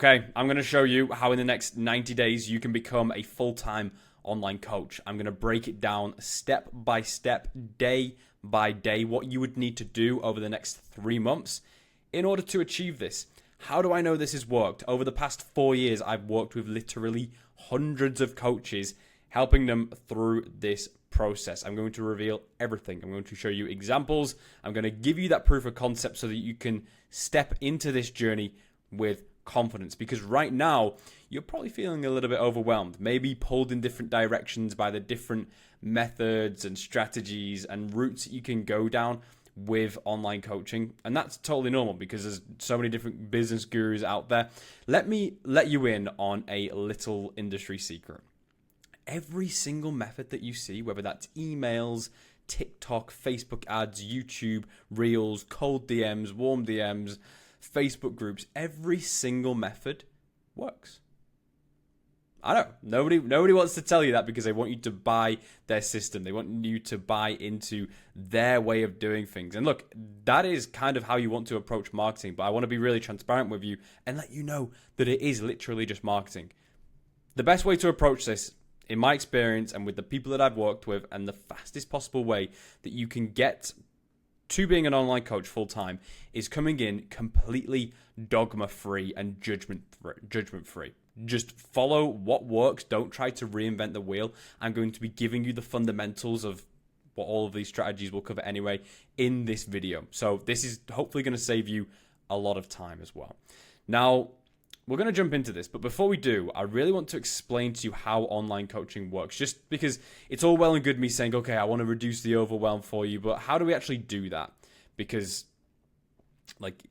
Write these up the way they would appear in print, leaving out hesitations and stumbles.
Okay, I'm going to show you how in the next 90 days you can become a full-time online coach. I'm going to break it down step by step, day by day, what you would need to do over the next 3 months in order to achieve this. How do I know this has worked? Over the past 4 years, I've worked with literally hundreds of coaches, helping them through this process. I'm going to reveal everything. I'm going to show you examples. I'm going to give you that proof of concept so that you can step into this journey with confidence, because right now you're probably feeling a little bit overwhelmed, maybe pulled in different directions by the different methods and strategies and routes that you can go down with online coaching. And that's totally normal because there's so many different business gurus out there. Let me let you in on a little industry secret. Every single method that you see, whether that's emails, TikTok, Facebook ads, YouTube, Reels, cold DMs, warm DMs, Facebook groups, every single method works. I know nobody wants to tell you that because they want you to buy their system. They want you to buy into their way of doing things. And look, that is kind of how you want to approach marketing, but I want to be really transparent with you and let you know that it is literally just marketing. The best way to approach this, in my experience and with the people that I've worked with, and the fastest possible way that you can get to being an online coach full-time, is coming in completely dogma-free and judgment-free. Just follow what works. Don't try to reinvent the wheel. I'm going to be giving you the fundamentals of what all of these strategies will cover anyway in this video. So this is hopefully going to save you a lot of time as well. Now, we're going to jump into this, but before we do, I really want to explain to you how online coaching works, just because it's all well and good me saying, okay, I want to reduce the overwhelm for you, but how do we actually do that? Because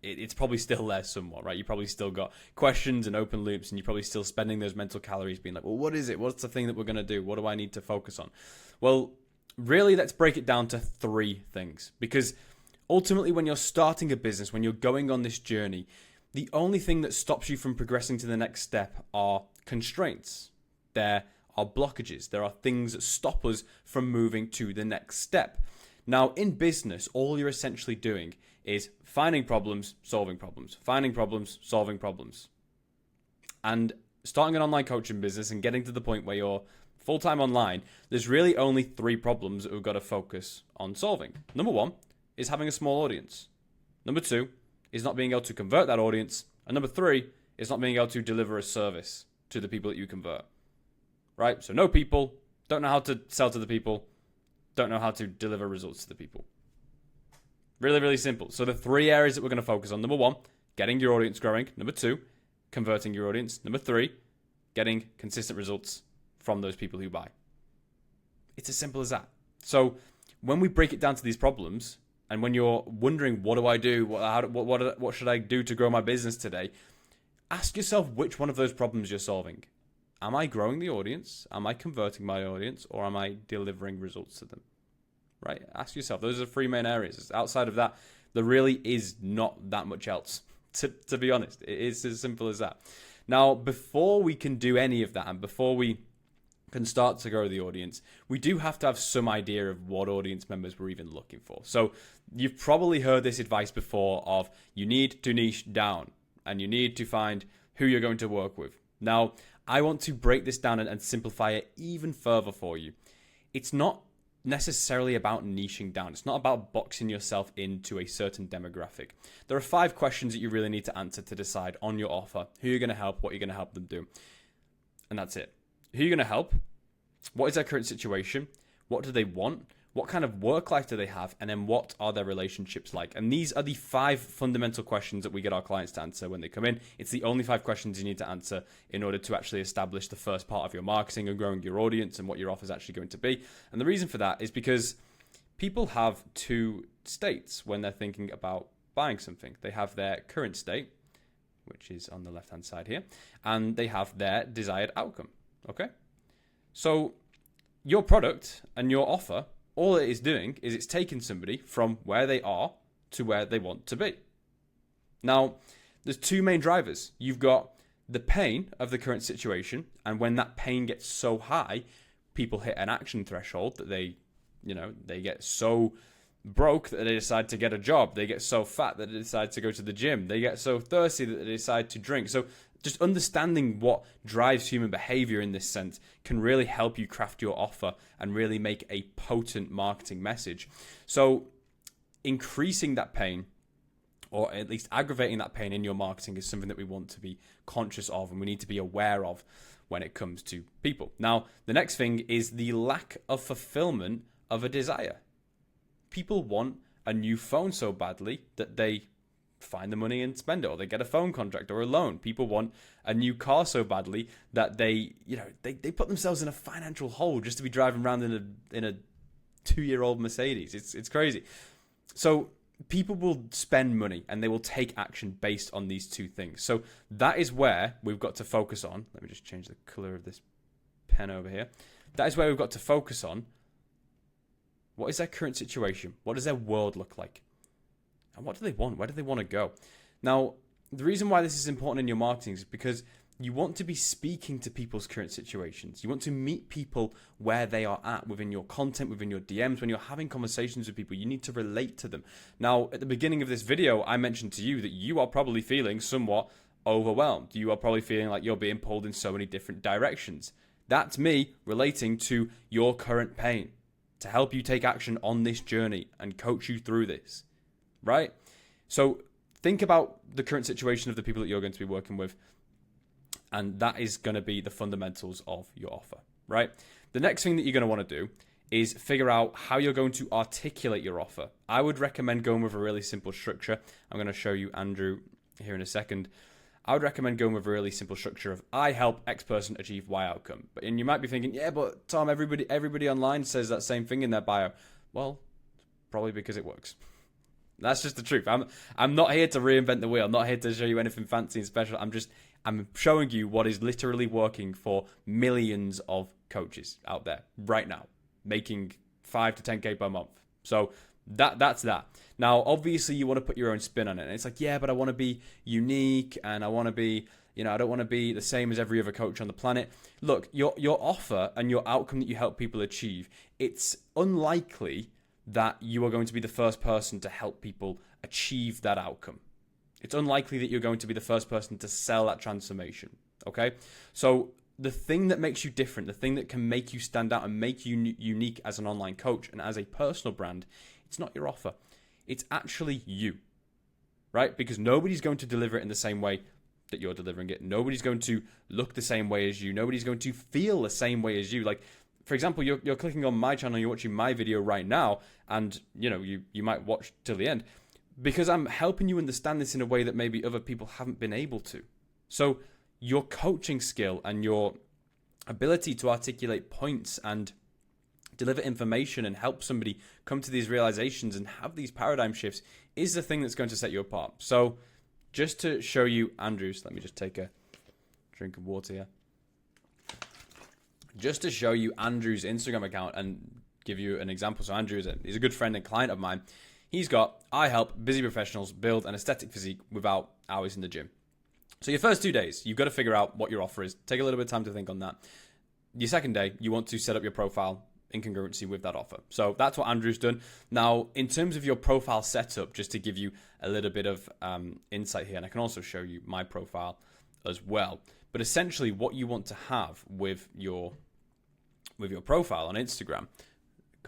it's probably still there somewhat, right? You probably still got questions and open loops, and you're probably still spending those mental calories being like, well, what is it? What's the thing that we're going to do? What do I need to focus on? Well, really, let's break it down to 3 things, because ultimately when you're starting a business, when you're going on this journey, the only thing that stops you from progressing to the next step are constraints. There are blockages. There are things that stop us from moving to the next step. Now, in business, all you're essentially doing is finding problems, solving problems, finding problems, solving problems. And starting an online coaching business and getting to the point where you're full-time online, there's really only 3 problems that we've got to focus on solving. Number 1 is having a small audience. Number 2 is not being able to convert that audience. And number 3 is not being able to deliver a service to the people that you convert. Right? So no people, don't know how to sell to the people, don't know how to deliver results to the people. Really, really simple. So the 3 areas that we're going to focus on. Number 1, getting your audience growing. Number 2, converting your audience. Number 3, getting consistent results from those people who buy. It's as simple as that. So when we break it down to these problems, and when you're wondering, what do I do? What should I do to grow my business today? Ask yourself which one of those problems you're solving. Am I growing the audience? Am I converting my audience? Or am I delivering results to them? Right? Ask yourself. Those are the 3 main areas. Outside of that, there really is not that much else, to be honest. It is as simple as that. Now, before we can do any of that, and before we can start to grow the audience, we do have to have some idea of what audience members we're even looking for. So you've probably heard this advice before of you need to niche down and you need to find who you're going to work with. Now, I want to break this down and simplify it even further for you. It's not necessarily about niching down. It's not about boxing yourself into a certain demographic. There are 5 questions that you really need to answer to decide on your offer, who you're going to help, what you're going to help them do. And that's it. Who are you going to help? What is their current situation? What do they want? What kind of work life do they have? And then what are their relationships like? And these are the 5 fundamental questions that we get our clients to answer when they come in. It's the only 5 questions you need to answer in order to actually establish the first part of your marketing and growing your audience and what your offer is actually going to be. And the reason for that is because people have 2 states when they're thinking about buying something. They have their current state, which is on the left-hand side here, and they have their desired outcome. Okay? So your product and your offer, all it is doing is it's taking somebody from where they are to where they want to be. Now, there's 2 main drivers. You've got the pain of the current situation, and when that pain gets so high, people hit an action threshold that they get so broke that they decide to get a job. They get so fat that they decide to go to the gym. They get so thirsty that they decide to drink. So just understanding what drives human behavior in this sense can really help you craft your offer and really make a potent marketing message. So increasing that pain, or at least aggravating that pain in your marketing, is something that we want to be conscious of and we need to be aware of when it comes to people. Now, the next thing is the lack of fulfillment of a desire. People want a new phone so badly that they find the money and spend it, or they get a phone contract or a loan. People want a new car so badly that they put themselves in a financial hole just to be driving around in a 2-year-old Mercedes. It's crazy. So people will spend money and they will take action based on these two things. So that is where we've got to focus on. Let me just change the color of this pen over here. That is where we've got to focus on. What is their current situation? What does their world look like? And what do they want? Where do they want to go? Now, the reason why this is important in your marketing is because you want to be speaking to people's current situations. You want to meet people where they are at within your content, within your DMs. When you're having conversations with people, you need to relate to them. Now, at the beginning of this video, I mentioned to you that you are probably feeling somewhat overwhelmed. You are probably feeling like you're being pulled in so many different directions. That's me relating to your current pain to help you take action on this journey and coach you through this. Right? So think about the current situation of the people that you're going to be working with, and that is going to be the fundamentals of your offer, right? The next thing that you're going to want to do is figure out how you're going to articulate your offer. I would recommend going with a really simple structure. I'm going to show you Andrew here in a second. I would recommend going with a really simple structure of I help X person achieve Y outcome. And you might be thinking, yeah, but Tom, everybody online says that same thing in their bio. Well, probably because it works. That's just the truth. I'm not here to reinvent the wheel. I'm not here to show you anything fancy and special. I'm showing you what is literally working for millions of coaches out there right now, making 5 to 10K per month. So that's that. Now, obviously, you want to put your own spin on it. And it's like, yeah, but I want to be unique and I want to be, I don't want to be the same as every other coach on the planet. Look, your offer and your outcome that you help people achieve, it's unlikely that you are going to be the first person to help people achieve that outcome. It's unlikely that you're going to be the first person to sell that transformation, okay? So the thing that makes you different, the thing that can make you stand out and make you unique as an online coach and as a personal brand, it's not your offer. It's actually you, right? Because nobody's going to deliver it in the same way that you're delivering it. Nobody's going to look the same way as you. Nobody's going to feel the same way as you. Like, for example, you're clicking on my channel, you're watching my video right now, and you might watch till the end because I'm helping you understand this in a way that maybe other people haven't been able to. So your coaching skill and your ability to articulate points and deliver information and help somebody come to these realizations and have these paradigm shifts is the thing that's going to set you apart. So just to show you Andrew's, let me just take a drink of water here. Just to show you Andrew's Instagram account and give you an example. So Andrew he's a good friend and client of mine. He's got, I help busy professionals build an aesthetic physique without hours in the gym. So your first 2 days, you've got to figure out what your offer is. Take a little bit of time to think on that. Your second day, you want to set up your profile in congruency with that offer. So that's what Andrew's done. Now, in terms of your profile setup, just to give you a little bit of insight here, and I can also show you my profile as well. But essentially, what you want to have with your profile on Instagram,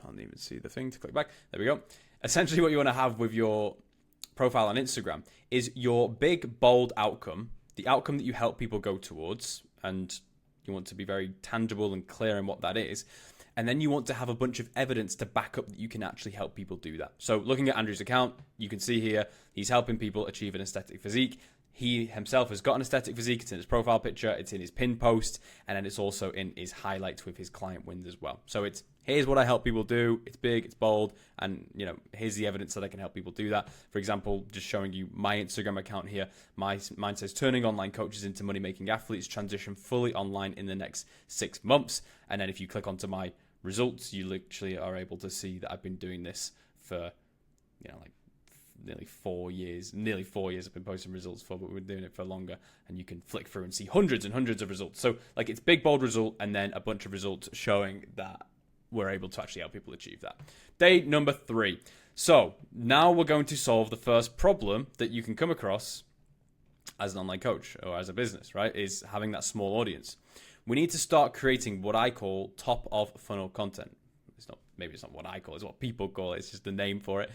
can't even see the thing to click back. There we go. Essentially, what you want to have with your profile on Instagram is your big, bold outcome, the outcome that you help people go towards, and you want to be very tangible and clear in what that is. And then you want to have a bunch of evidence to back up that you can actually help people do that. So looking at Andrew's account, you can see here, he's helping people achieve an aesthetic physique. He himself has got an aesthetic physique. It's in his profile picture. It's in his pin post. And then it's also in his highlights with his client wins as well. So it's, here's what I help people do. It's big, it's bold. And, here's the evidence that I can help people do that. For example, just showing you my Instagram account here. Mine says, turning online coaches into money-making athletes, transition fully online in the next 6 months. And then if you click onto my results, you literally are able to see that I've been doing this for, nearly 4 years. Nearly 4 years I've been posting results for, but we're doing it for longer. And you can flick through and see hundreds and hundreds of results. So it's big, bold result, and then a bunch of results showing that we're able to actually help people achieve that. Day number 3. So now we're going to solve the first problem that you can come across as an online coach or as a business, right, is having that small audience. We need to start creating what I call top of funnel content. Maybe it's not what I call it, it's what people call it. It's just the name for it.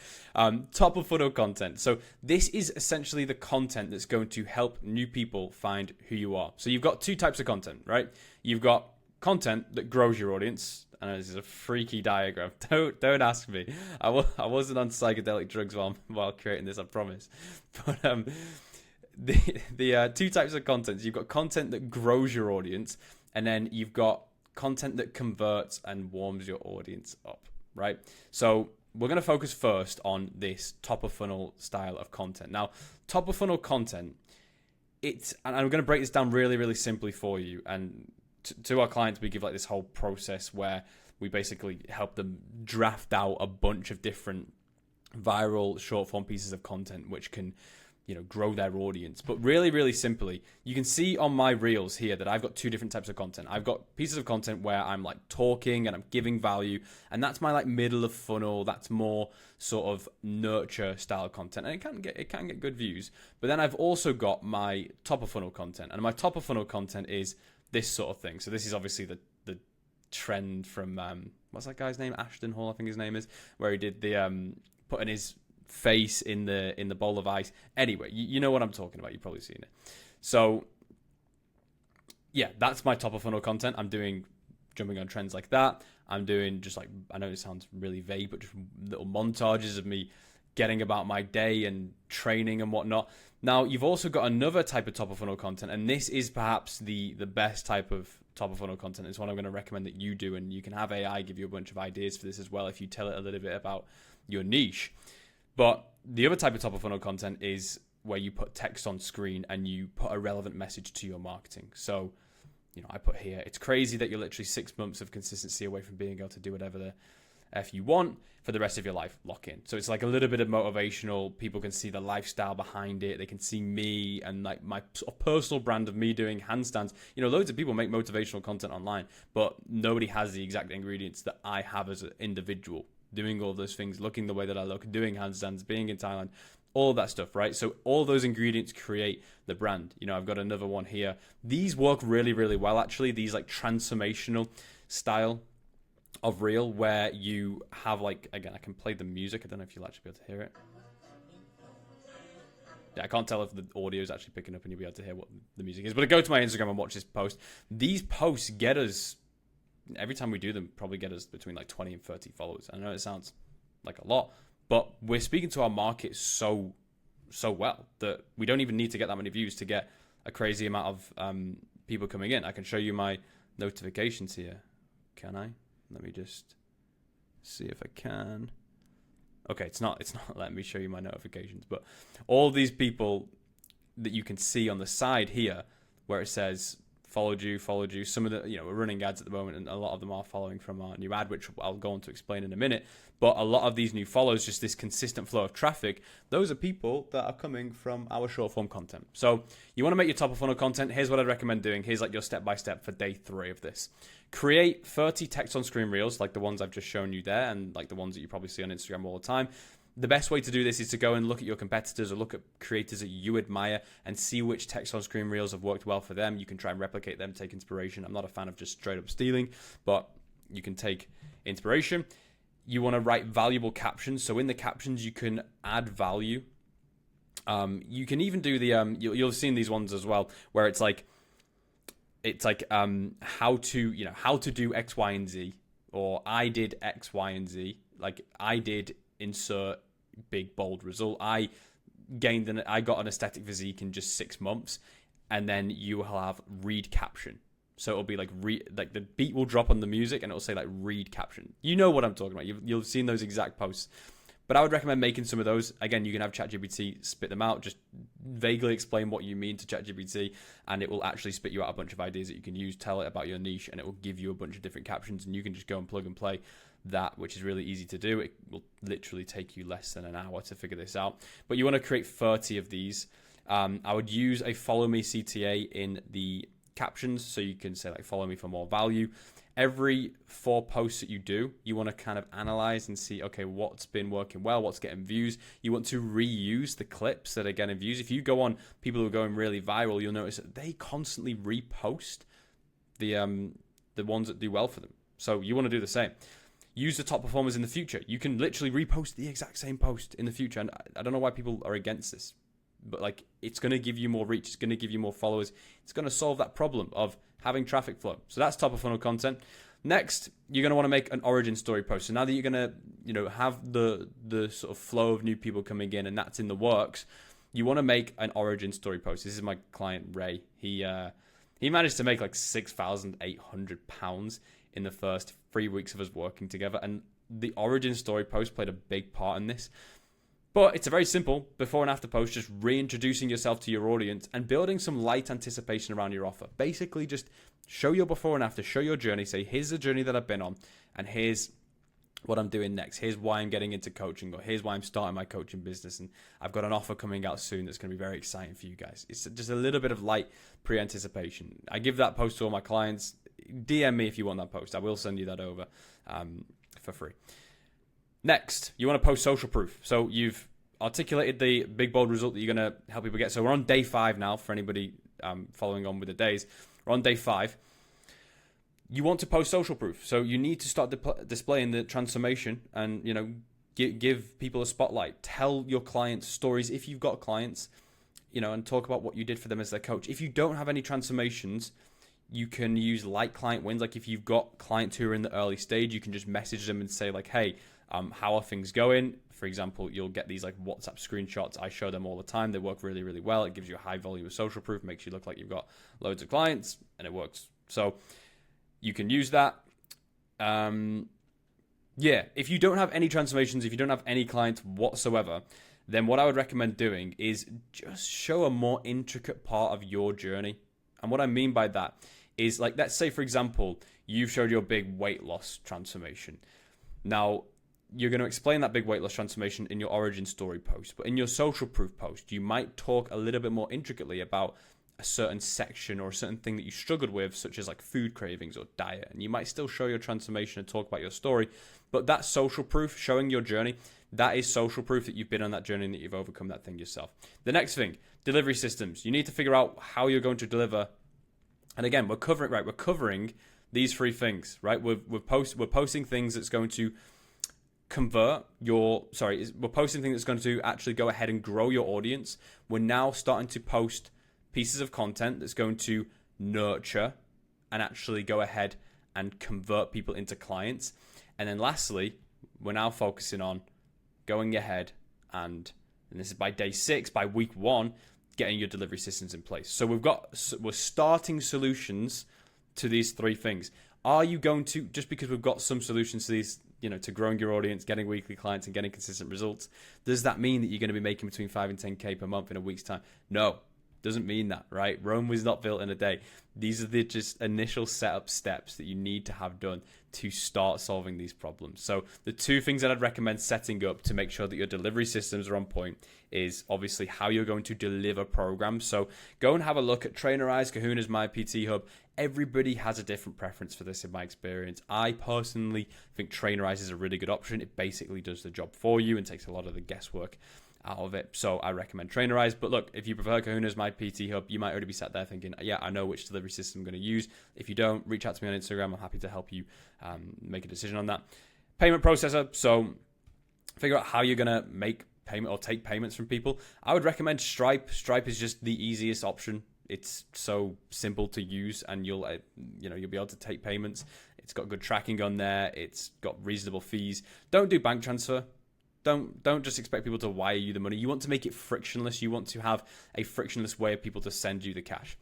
Top of funnel content. So this is essentially the content that's going to help new people find who you are. So you've got two types of content, right? You've got content that grows your audience. I know this is a freaky diagram. Don't ask me. I wasn't on psychedelic drugs while creating this, I promise. But the two types of content. You've got content that grows your audience, and then you've got content that converts and warms your audience up, right? So we're going to focus first on this top of funnel style of content. Now, top of funnel content, and I'm going to break this down really, really simply for you. And to our clients, we give like this whole process where we basically help them draft out a bunch of different viral short form pieces of content which can, grow their audience. But really, really simply, you can see on my reels here that I've got two different types of content. I've got pieces of content where I'm like talking and I'm giving value, and that's my like middle of funnel. That's more sort of nurture style content, and it can get good views. But then I've also got my top of funnel content, and my top of funnel content is this sort of thing. So this is obviously the trend from what's that guy's name? Ashton Hall, I think his name is, where he did the putting his face in the bowl of ice. Anyway, you know what I'm talking about. You've probably seen it. So yeah, that's my top of funnel content. I'm doing jumping on trends like that. I'm doing just like, I know it sounds really vague, but just little montages of me getting about my day and training and whatnot. Now, you've also got another type of top of funnel content, and this is perhaps the best type of top of funnel content. It's one I'm going to recommend that you do, and you can have AI give you a bunch of ideas for this as well if you tell it a little bit about your niche. But the other type of top of funnel content is where you put text on screen and you put a relevant message to your marketing. So, I put here, it's crazy that you're literally 6 months of consistency away from being able to do whatever the F you want for the rest of your life. Lock in. So it's like a little bit of motivational. People can see the lifestyle behind it. They can see me and like my sort of personal brand of me doing handstands. Loads of people make motivational content online, but nobody has the exact ingredients that I have as an individual. Doing all those things, looking the way that I look, doing handstands, being in Thailand, all that stuff, right? So all those ingredients create the brand. I've got another one here. These work really, really well, actually. These like transformational style of reel where you have like, again, I can play the music. I don't know if you'll actually be able to hear it. Yeah, I can't tell if the audio is actually picking up and you'll be able to hear what the music is. But go to my Instagram and watch this post. These posts get us, every time we do them, probably get us between like 20 and 30 followers. I know it sounds like a lot, but we're speaking to our market so well that we don't even need to get that many views to get a crazy amount of people coming in. I can show you my notifications here. Can I? Let me just see if I can. Okay, it's not letting me show you my notifications, but all these people that you can see on the side here where it says followed you. Some of the, we're running ads at the moment, and a lot of them are following from our new ad, which I'll go on to explain in a minute. But a lot of these new follows, just this consistent flow of traffic, those are people that are coming from our short form content. So you want to make your top of funnel content. Here's what I'd recommend doing. Here's like your step-by-step for day 3 of this. Create 30 text on screen reels, like the ones I've just shown you there, and like the ones that you probably see on Instagram all the time. The best way to do this is to go and look at your competitors or look at creators that you admire and see which text on screen reels have worked well for them. You can try and replicate them, take inspiration. I'm not a fan of just straight up stealing, but you can take inspiration. You want to write valuable captions. So in the captions, you can add value. You can even do the, you'll have seen these ones as well, where it's like how to do X, Y, and Z, or I did X, Y, and Z. Like I did insert big bold result. I got an aesthetic physique in just 6 months, and then you will have read caption. So it'll be like the beat will drop on the music and it'll say like read caption. You know what I'm talking about. You'll have seen those exact posts. But I would recommend making some of those. Again, you can have ChatGPT spit them out. Just vaguely explain what you mean to ChatGPT, and it will actually spit you out a bunch of ideas that you can use. Tell it about your niche, and it will give you a bunch of different captions, and you can just go and plug and play that, which is really easy to do. It will literally take you less than an hour to figure this out. But you want to create 30 of these. I would use a follow me CTA in the captions, so you can say like, follow me for more value. Every 4 posts that you do, you want to kind of analyze and see, okay, what's been working well, what's getting views. You want to reuse the clips that are getting views. If you go on people who are going really viral, you'll notice that they constantly repost the ones that do well for them. So you want to do the same. Use the top performers in the future. You can literally repost the exact same post in the future. And I don't know why people are against this, but like, it's going to give you more reach. It's going to give you more followers. It's going to solve that problem of having traffic flow. So that's top of funnel content. Next, you're going to want to make an origin story post. So now that you're going to, have the sort of flow of new people coming in, and that's in the works, you want to make an origin story post. This is my client, Ray. He managed to make like £6,800 in the first 3 weeks of us working together. And the origin story post played a big part in this. But it's a very simple before and after post, just reintroducing yourself to your audience and building some light anticipation around your offer. Basically, just show your before and after, show your journey, say, here's the journey that I've been on, and here's what I'm doing next. Here's why I'm getting into coaching, or here's why I'm starting my coaching business, and I've got an offer coming out soon that's going to be very exciting for you guys. It's just a little bit of light pre-anticipation. I give that post to all my clients. DM me if you want that post. I will send you that over for free. Next, you want to post social proof. So you've articulated the big, bold result that you're going to help people get. So we're on day 5 now for anybody following on with the days. We're on day 5. You want to post social proof. So you need to start displaying the transformation and, give people a spotlight. Tell your clients stories if you've got clients, and talk about what you did for them as their coach. If you don't have any transformations, you can use like client wins. Like if you've got clients who are in the early stage, you can just message them and say like, hey, how are things going? For example, you'll get these like WhatsApp screenshots. I show them all the time. They work really, really well. It gives you a high volume of social proof, makes you look like you've got loads of clients, and it works. So you can use that. If you don't have any transformations, if you don't have any clients whatsoever, then what I would recommend doing is just show a more intricate part of your journey. And what I mean by that is, like, let's say, for example, you've showed your big weight loss transformation. Now, you're going to explain that big weight loss transformation in your origin story post, but in your social proof post, you might talk a little bit more intricately about a certain section or a certain thing that you struggled with, such as like food cravings or diet. And you might still show your transformation and talk about your story, but that social proof, showing your journey, that is social proof that you've been on that journey and that you've overcome that thing yourself. The next thing, delivery systems. You need to figure out how you're going to deliver. And again, we're covering these 3 things, right? We're posting things that's going to we're posting things that's going to actually go ahead and grow your audience. We're now starting to post pieces of content that's going to nurture and actually go ahead and convert people into clients. And then lastly, we're now focusing on going ahead and this is by day 6, by week 1, getting your delivery systems in place. So we're starting solutions to these 3 things. Are you going to, just because we've got some solutions to these, to growing your audience, getting weekly clients and getting consistent results, does that mean that you're going to be making between 5 and 10K per month in a week's time? No, doesn't mean that, right? Rome was not built in a day. These are the just initial setup steps that you need to have done to start solving these problems. So the 2 things that I'd recommend setting up to make sure that your delivery systems are on point is obviously how you're going to deliver programs. So go and have a look at Trainerize, Kahuna's My PT Hub. Everybody has a different preference for this in my experience. I personally think Trainerize is a really good option. It basically does the job for you and takes a lot of the guesswork out of it. So I recommend Trainerize. But look, if you prefer Kahuna's My PT Hub, you might already be sat there thinking, yeah, I know which delivery system I'm going to use. If you don't, reach out to me on Instagram. I'm happy to help you make a decision on that. Payment processor. So figure out how you're going to make payment or take payments from people. I would recommend Stripe. Stripe is just the easiest option. It's so simple to use, and you'll be able to take payments. It's got good tracking on there. It's got reasonable fees. Don't do bank transfer. Don't just expect people to wire you the money. You want to make it frictionless. You want to have a frictionless way of people to send you the cash.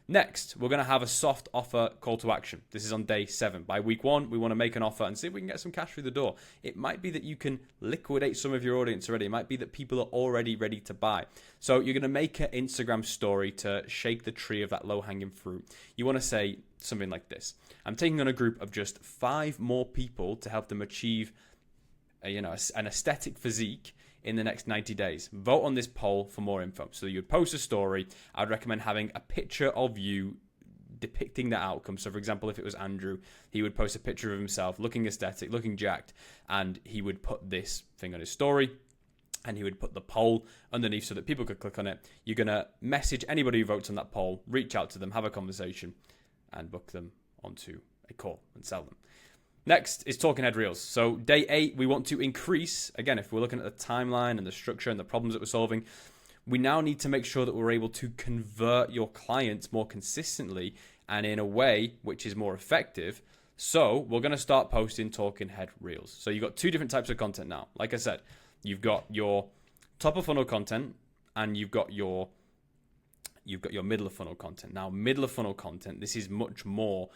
Next, we're going to have a soft offer call to action. This is on day 7. By week 1, we want to make an offer and see if we can get some cash through the door. It might be that you can liquidate some of your audience already. It might be that people are already ready to buy. So you're going to make an Instagram story to shake the tree of that low-hanging fruit. You want to say something like this. I'm taking on a group of just 5 more people to help them achieve an aesthetic physique in the next 90 days. Vote on this poll for more info. So you'd post a story. I'd recommend having a picture of you depicting that outcome. So for example, if it was Andrew, he would post a picture of himself looking aesthetic, looking jacked, and he would put this thing on his story, and he would put the poll underneath so that people could click on it. You're going to message anybody who votes on that poll, reach out to them, have a conversation, and book them onto a call and sell them. Next is talking head reels. So day 8, we want to increase, again, if we're looking at the timeline and the structure and the problems that we're solving, we now need to make sure that we're able to convert your clients more consistently and in a way which is more effective. So we're going to start posting talking head reels. So you've got 2 different types of content now. Like I said, you've got your top of funnel content and you've got your middle of funnel content. Now, middle of funnel content, this is much more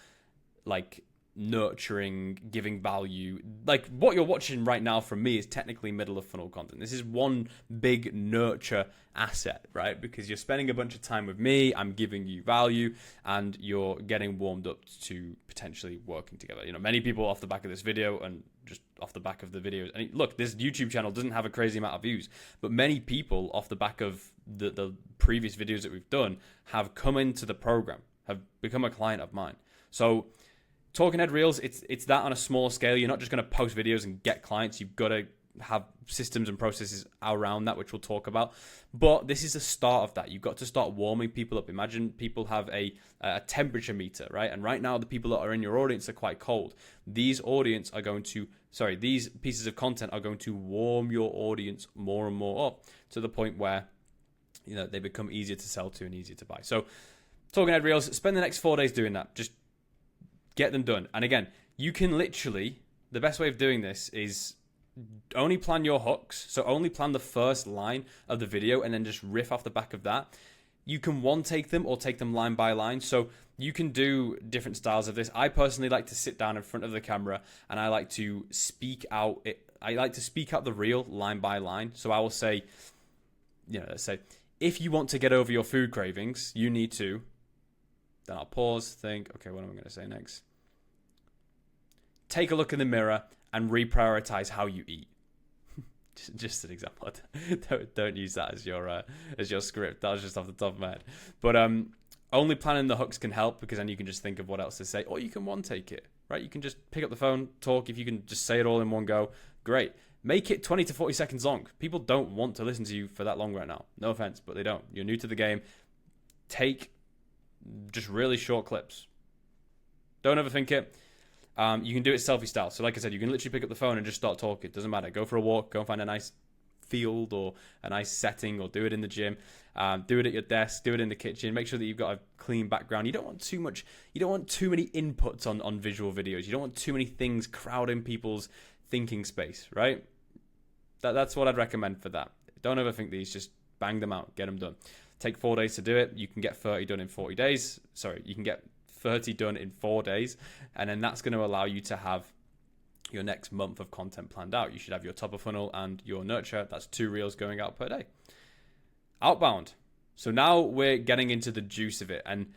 like nurturing, giving value. Like what you're watching right now from me is technically middle of funnel content. This is one big nurture asset, right? Because you're spending a bunch of time with me, I'm giving you value, and you're getting warmed up to potentially working together. You know, many people off the back of this video and just off the back of the videos, and look, this YouTube channel doesn't have a crazy amount of views, but many people off the back of the previous videos that we've done have come into the program, have become a client of mine. So talking head reels, it's that on a small scale. You're not just going to post videos and get clients. You've got to have systems and processes around that, which we'll talk about. But this is the start of that. You've got to start warming people up. Imagine people have a temperature meter, right? And right now, the people that are in your audience are quite cold. These pieces of content are going to warm your audience more and more up to the point where, you know, they become easier to sell to and easier to buy. So talking head reels, spend the next 4 days doing that. Just get them done. And again, you can literally, the best way of doing this is only plan your hooks. So only plan the first line of the video and then just riff off the back of that. You can one take them or take them line by line. So you can do different styles of this. I personally like to sit down in front of the camera and I like to speak out the reel line by line. So I will say, you know, let's say, if you want to get over your food cravings, you need to, then I'll pause, think, okay, what am I going to say next? Take a look in the mirror and reprioritize how you eat. Just an example. Don't use that as your script. That was just off the top of my head. But only planning the hooks can help, because then you can just think of what else to say, or you can one take it, right? You can just pick up the phone, talk. If you can just say it all in one go, great. Make it 20 to 40 seconds long. People don't want to listen to you for that long right now. No offense, but they don't. You're new to the game. Take just really short clips. Don't overthink it. You can do it selfie style. So like I said, you can literally pick up the phone and just start talking. It doesn't matter. Go for a walk. Go and find a nice field or a nice setting, or do it in the gym. Do it at your desk. Do it in the kitchen. Make sure that you've got a clean background. You don't want too much. You don't want too many inputs on visual videos. You don't want too many things crowding people's thinking space, right? That's what I'd recommend for that. Don't overthink these. Just bang them out. Get them done. Take 4 days to do it. You can get 30 done in 40 days. Sorry, you can get 30 done in 4 days. And then that's going to allow you to have your next month of content planned out. You should have your top of funnel and your nurture. That's 2 reels going out per day. Outbound. So now we're getting into the juice of it. And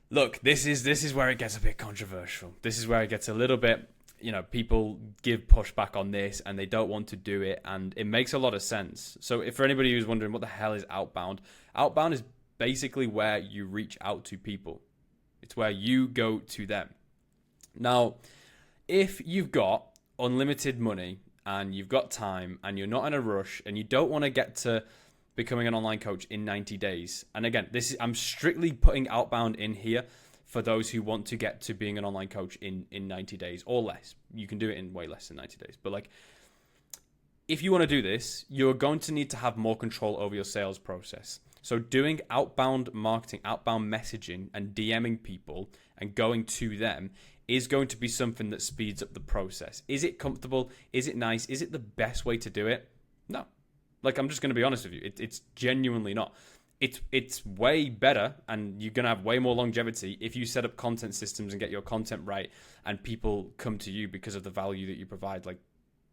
look, this is where it gets a bit controversial. This is where it gets a little bit, you know, people give pushback on this and they don't want to do it, and it makes a lot of sense. So if for anybody who's wondering what the hell is outbound, outbound is basically where you reach out to people. It's where you go to them. Now, if you've got unlimited money and you've got time and you're not in a rush and you don't want to get to becoming an online coach in 90 days, and again, I'm strictly putting outbound in here for those who want to get to being an online coach in 90 days or less. You can do it in way less than 90 days. But like, if you want to do this, you're going to need to have more control over your sales process. So doing outbound marketing, outbound messaging, and DMing people and going to them is going to be something that speeds up the process. Is it comfortable? Is it nice? Is it the best way to do it? No. Like, I'm just going to be honest with you. It's genuinely not. It's way better, and you're going to have way more longevity if you set up content systems and get your content right, and people come to you because of the value that you provide, like,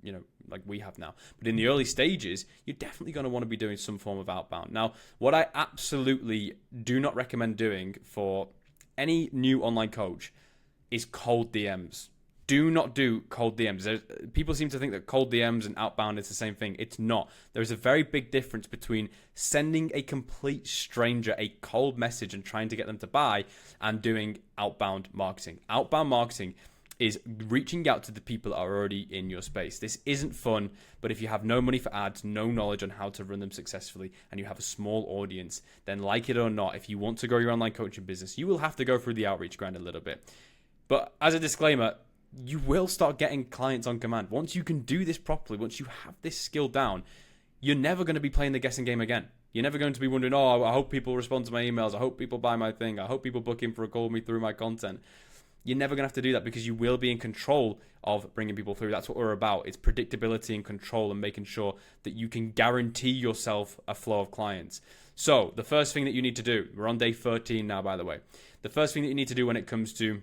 you know, like we have now. But in the early stages, you're definitely going to want to be doing some form of outbound. Now, what I absolutely do not recommend doing for any new online coach is cold DMs. Do not do cold DMs. People seem to think that cold DMs and outbound is the same thing. It's not. There is a very big difference between sending a complete stranger a cold message and trying to get them to buy and doing outbound marketing. Outbound marketing is reaching out to the people that are already in your space. This isn't fun, but if you have no money for ads, no knowledge on how to run them successfully, and you have a small audience, then like it or not, if you want to grow your online coaching business, you will have to go through the outreach grind a little bit. But as a disclaimer, you will start getting clients on command. Once you can do this properly, once you have this skill down, you're never going to be playing the guessing game again. You're never going to be wondering, oh, I hope people respond to my emails. I hope people buy my thing. I hope people book in for a call with me through my content. You're never going to have to do that because you will be in control of bringing people through. That's what we're about. It's predictability and control and making sure that you can guarantee yourself a flow of clients. So the first thing that you need to do, we're on day 13 now, by the way. The first thing that you need to do when it comes to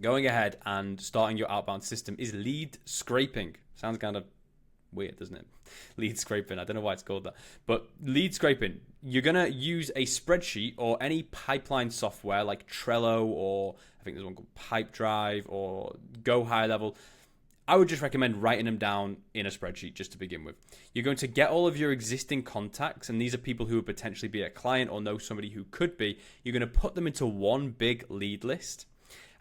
going ahead and starting your outbound system is lead scraping. Sounds kind of weird, doesn't it? Lead scraping. I don't know why it's called that. But lead scraping, you're going to use a spreadsheet or any pipeline software like Trello, or I think there's one called Pipedrive or Go High Level. I would just recommend writing them down in a spreadsheet just to begin with. You're going to get all of your existing contacts, and these are people who would potentially be a client or know somebody who could be. You're going to put them into one big lead list.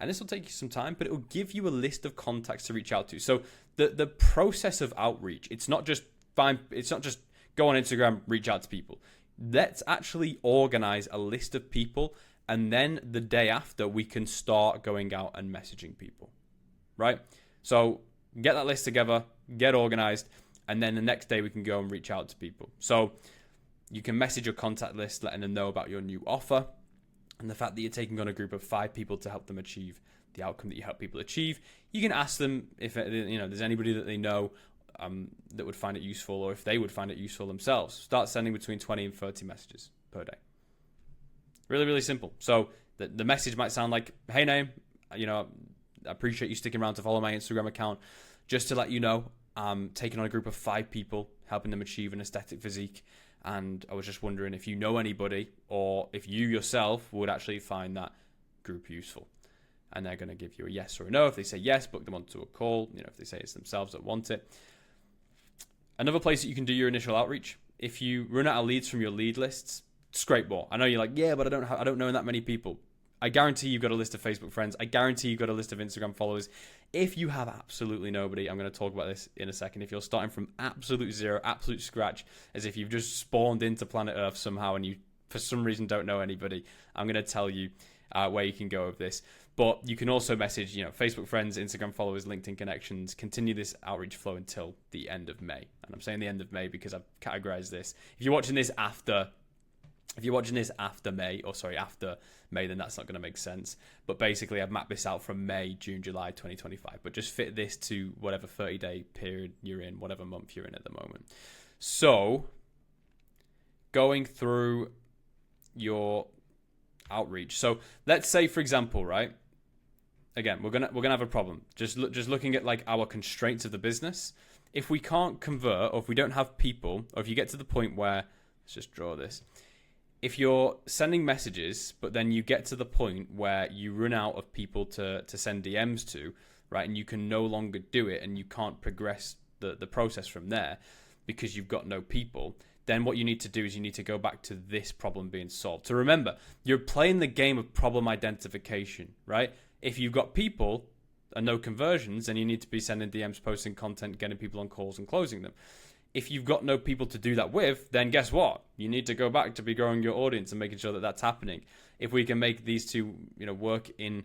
And this will take you some time, but it will give you a list of contacts to reach out to. So the process of outreach, it's not just go on Instagram, reach out to people. Let's actually organize a list of people, and then the day after we can start going out and messaging people, right? So get that list together, get organized, and then the next day we can go and reach out to people. So you can message your contact list, letting them know about your new offer, and the fact that you're taking on a group of 5 people to help them achieve the outcome that you help people achieve. You can ask them if there's anybody that they know that would find it useful, or if they would find it useful themselves. Start sending between 20 and 30 messages per day. Really, really simple. So the message might sound like, hey, Naeem, I appreciate you sticking around to follow my Instagram account. Just to let you know, I'm taking on a group of 5 people, helping them achieve an aesthetic physique. And I was just wondering if you know anybody, or if you yourself would actually find that group useful. And they're going to give you a yes or a no. If they say yes, book them onto a call. If they say it's themselves that want it. Another place that you can do your initial outreach, if you run out of leads from your lead lists, scrape more. I know you're like, yeah, but I don't know that many people. I guarantee you've got a list of Facebook friends. I guarantee you've got a list of Instagram followers. If you have absolutely nobody, I'm going to talk about this in a second. If you're starting from absolute zero, absolute scratch, as if you've just spawned into planet Earth somehow and you, for some reason, don't know anybody, I'm going to tell you where you can go with this. But you can also message, Facebook friends, Instagram followers, LinkedIn connections, continue this outreach flow until the end of May. And I'm saying the end of May because I've categorized this. If you're watching this after May, then that's not going to make sense. But basically, I've mapped this out from May, June, July 2025. But just fit this to whatever 30-day period you're in, whatever month you're in at the moment. So, going through your outreach. So, let's say, for example, right? Again, we're gonna have a problem. Just looking at like our constraints of the business. If we can't convert, or if we don't have people, or if you get to the point where, let's just draw this. If you're sending messages, but then you get to the point where you run out of people to send DMs to, right, and you can no longer do it and you can't progress the process from there because you've got no people, then what you need to do is you need to go back to this problem being solved. So remember, you're playing the game of problem identification, right? If you've got people and no conversions, then you need to be sending DMs, posting content, getting people on calls and closing them. If you've got no people to do that with, then guess what? You need to go back to be growing your audience and making sure that that's happening. If we can make these two, work in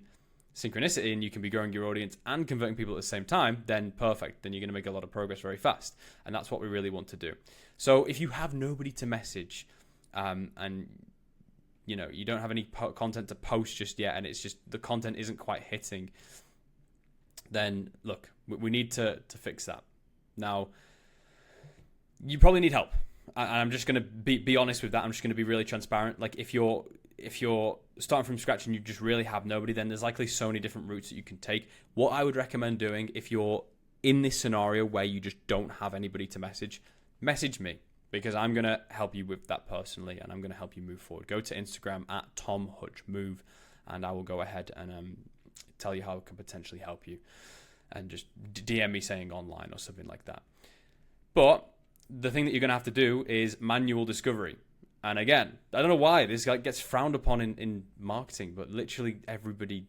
synchronicity, and you can be growing your audience and converting people at the same time, then perfect. Then you're going to make a lot of progress very fast. And that's what we really want to do. So if you have nobody to message, and you don't have any content to post just yet, and it's just the content isn't quite hitting, then look, we need to fix that. Now, you probably need help. And I'm just going to be honest with that. I'm just going to be really transparent. Like if you're starting from scratch and you just really have nobody, then there's likely so many different routes that you can take. What I would recommend doing if you're in this scenario where you just don't have anybody to message me, because I'm going to help you with that personally, and I'm going to help you move forward. Go to Instagram at TomHutchMove, and I will go ahead and tell you how I can potentially help you. and just DM me saying online or something like that. But the thing that you're going to have to do is manual discovery. And again, I don't know why this gets frowned upon in marketing, but literally everybody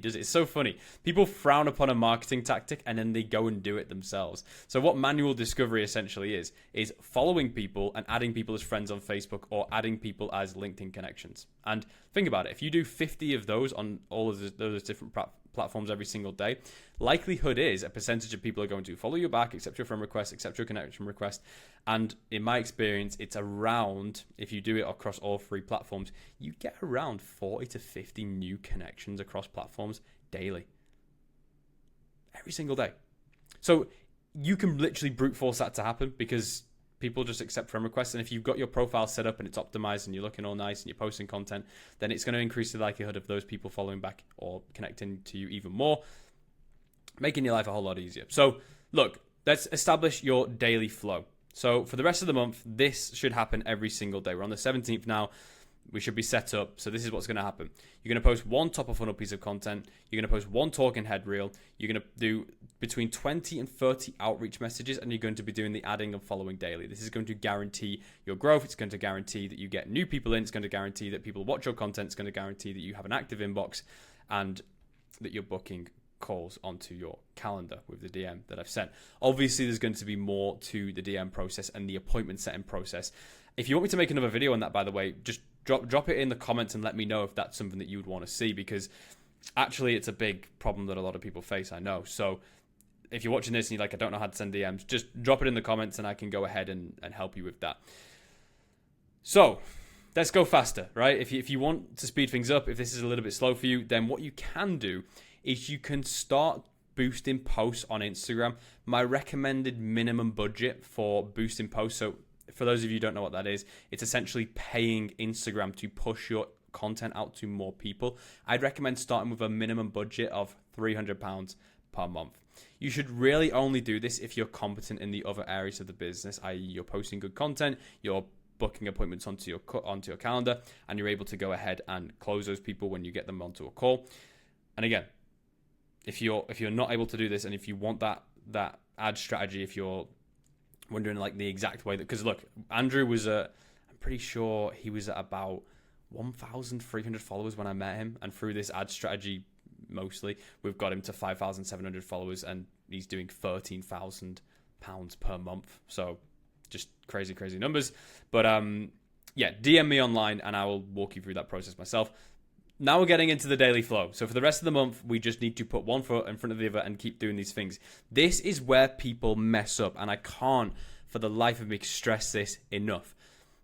does it. It's so funny. People frown upon a marketing tactic and then they go and do it themselves. So what manual discovery essentially is following people and adding people as friends on Facebook or adding people as LinkedIn connections. And think about it. If you do 50 of those on all of those different platforms every single day, likelihood is a percentage of people are going to follow you back, accept your friend request, accept your connection request. And in my experience, it's around, if you do it across all 3 platforms, you get around 40 to 50 new connections across platforms daily. Every single day. So you can literally brute force that to happen because people just accept friend requests. And if you've got your profile set up and it's optimized and you're looking all nice and you're posting content, then it's going to increase the likelihood of those people following back or connecting to you even more, making your life a whole lot easier. So look, let's establish your daily flow. So for the rest of the month, this should happen every single day. We're on the 17th now. We should be set up. So this is what's going to happen. You're going to post one top of funnel piece of content. You're going to post one talking head reel. You're going to do between 20 and 30 outreach messages, and you're going to be doing the adding and following daily. This is going to guarantee your growth. It's going to guarantee that you get new people in. It's going to guarantee that people watch your content. It's going to guarantee that you have an active inbox and that you're booking calls onto your calendar with the DM that I've sent. Obviously, there's going to be more to the DM process and the appointment setting process. If you want me to make another video on that, by the way, just drop it in the comments and let me know if that's something that you would want to see, because actually it's a big problem that a lot of people face, I know. So if you're watching this and you're like, I don't know how to send DMs, just drop it in the comments and I can go ahead and help you with that. So let's go faster, right? If you want to speed things up, if this is a little bit slow for you, then what you can do is you can start boosting posts on Instagram. My recommended minimum budget for boosting posts, so for those of you who don't know what that is, it's essentially paying Instagram to push your content out to more people. I'd recommend starting with a minimum budget of £300 per month. You should really only do this if you're competent in the other areas of the business, i.e. you're posting good content, you're booking appointments onto your calendar, and you're able to go ahead and close those people when you get them onto a call. And again, if you're not able to do this, and if you want that ad strategy, if you're wondering like the exact way that, because look, Andrew was I'm pretty sure he was at about 1,300 followers when I met him, and through this ad strategy mostly, we've got him to 5,700 followers, and he's doing £13,000 per month. So just crazy numbers. But yeah, DM me online and I will walk you through that process myself. Now we're getting into the daily flow. So for the rest of the month, we just need to put one foot in front of the other and keep doing these things. This is where people mess up, and I can't for the life of me stress this enough.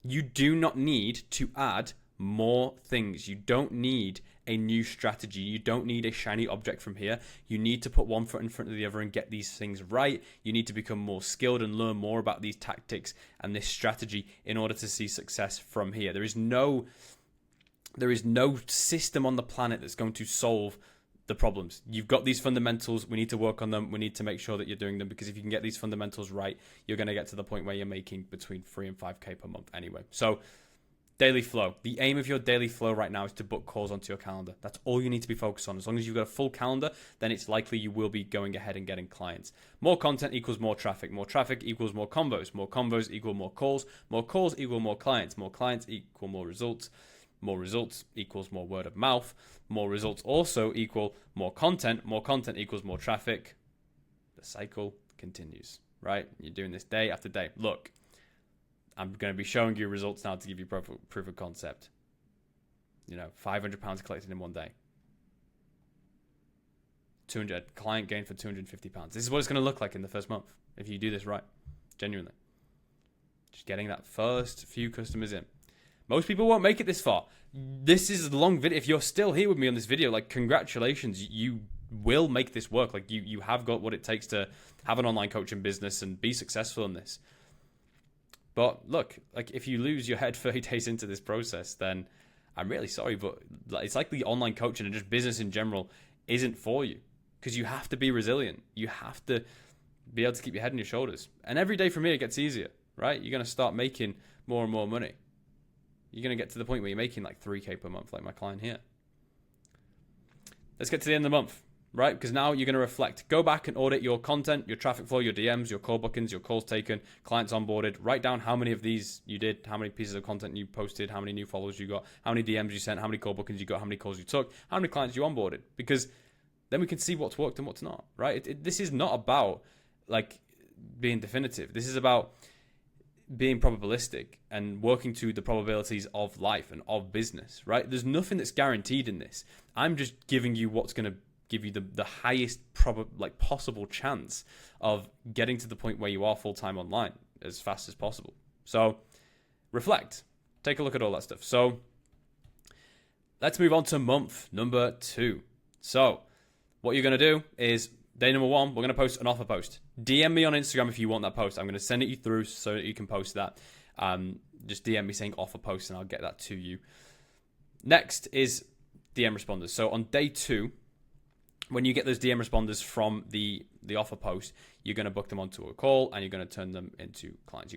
You do not need to add more things. You don't need a new strategy. You don't need a shiny object from here. You need to put one foot in front of the other and get these things right. You need to become more skilled and learn more about these tactics and this strategy in order to see success from here. There is no system on the planet that's going to solve the problems. You've got these fundamentals. We need to work on them. We need to make sure that you're doing them, because if you can get these fundamentals right, you're going to get to the point where you're making between 3 and 5K per month anyway. So daily flow. The aim of your daily flow right now is to book calls onto your calendar. That's all you need to be focused on. As long as you've got a full calendar, then it's likely you will be going ahead and getting clients. More content equals more traffic. More traffic equals more convos. More convos equal more calls. More calls equal more clients. More clients equal more results. More results equals more word of mouth. More results also equal more content. More content equals more traffic. The cycle continues, right? You're doing this day after day. Look, I'm going to be showing you results now to give you proof of concept. You know, £500 collected in one day. 200 client gain for £250. This is what it's going to look like in the first month if you do this right. Genuinely. Just getting that first few customers in. Most people won't make it this far. This is a long video. If you're still here with me on this video, like, congratulations. You will make this work. Like, you have got what it takes to have an online coaching business and be successful in this. But look, like, if you lose your head 30 days into this process, then I'm really sorry, but it's like the online coaching and just business in general isn't for you, because you have to be resilient. You have to be able to keep your head on your shoulders. And every day from here, it gets easier, right? You're going to start making more and more money. You're going to get to the point where you're making like 3K per month, like my client here. Let's get to the end of the month. right? Because now you're going to reflect. Go back and audit your content, your traffic flow, your DMs, your call bookings, your calls taken, clients onboarded. Write down how many of these you did, how many pieces of content you posted, how many new followers you got, how many DMs you sent, how many call bookings you got, how many calls you took, how many clients you onboarded. Because then we can see what's worked and what's not, right? This is not about like being definitive. This is about being probabilistic and working to the probabilities of life and of business, right? There's nothing that's guaranteed in this. I'm just giving you what's going to give you the highest possible chance of getting to the point where you are full-time online as fast as possible. So reflect, take a look at all that stuff. So let's move on to month number 2. So what you're going to do is day number 1, we're going to post an offer post. DM me on Instagram if you want that post. I'm going to send it you through so that you can post that. Just DM me saying offer post and I'll get that to you. Next is DM responders. So on day 2, when you get those DM responders from the offer post, you're going to book them onto a call and you're going to turn them into clients.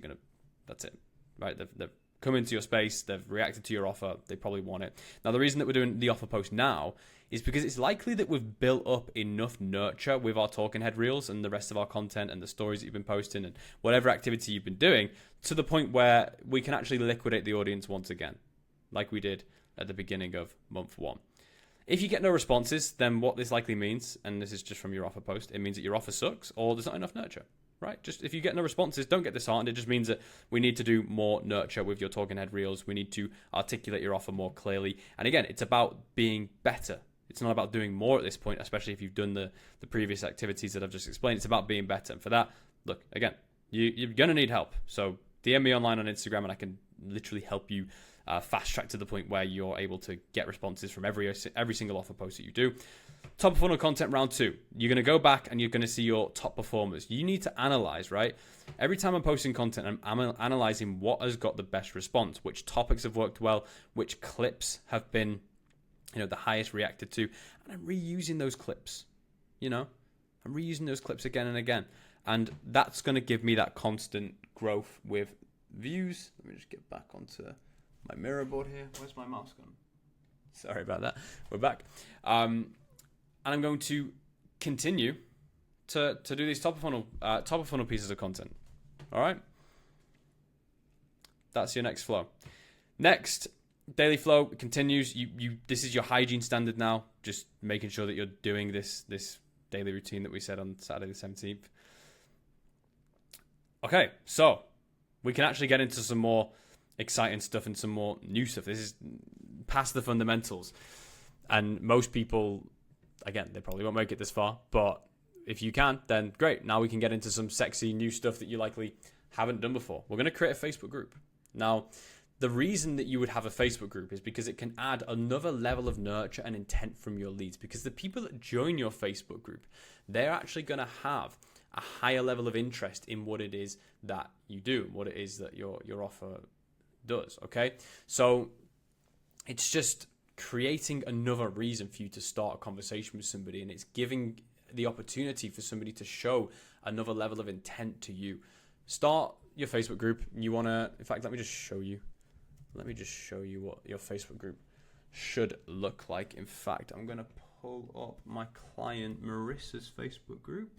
That's it, right? They've come into your space. They've reacted to your offer. They probably want it. Now, the reason that we're doing the offer post now is because it's likely that we've built up enough nurture with our talking head reels and the rest of our content and the stories that you've been posting and whatever activity you've been doing to the point where we can actually liquidate the audience once again, like we did at the beginning of month 1. If you get no responses, then what this likely means, and this is just from your offer post, it means that your offer sucks or there's not enough nurture, right? Just if you get no responses, don't get disheartened. It just means that we need to do more nurture with your talking head reels. We need to articulate your offer more clearly. And again, it's about being better. It's not about doing more at this point, especially if you've done the previous activities that I've just explained. It's about being better. And for that, look, again, you're going to need help. So DM me online on Instagram and I can literally help you fast track to the point where you're able to get responses from every single offer post that you do. Top of funnel content round 2. You're going to go back and you're going to see your top performers. You need to analyze, right? Every time I'm posting content, I'm analyzing what has got the best response, which topics have worked well, which clips have been, the highest reacted to, and I'm reusing those clips. I'm reusing those clips again and again, and that's going to give me that constant growth with views. Let me just get back onto my mirror board here. Where's my mouse gone? Sorry about that. We're back. And I'm going to continue to do these top of funnel pieces of content. All right. That's your next flow. Next, daily flow continues. This is your hygiene standard now. Just making sure that you're doing this daily routine that we said on Saturday the 17th. Okay, so we can actually get into some more exciting stuff and some more new stuff. This is past the fundamentals. And most people, again, they probably won't make it this far, but if you can, then great. Now we can get into some sexy new stuff that you likely haven't done before. We're going to create a Facebook group. Now, the reason that you would have a Facebook group is because it can add another level of nurture and intent from your leads, because the people that join your Facebook group, they're actually going to have a higher level of interest in what it is that you do, what it is that your offer does, okay? So it's just creating another reason for you to start a conversation with somebody, and it's giving the opportunity for somebody to show another level of intent to you. Start your Facebook group. You want to, in fact, let me just show you what your Facebook group should look like. In fact, I'm going to pull up my client Marissa's Facebook group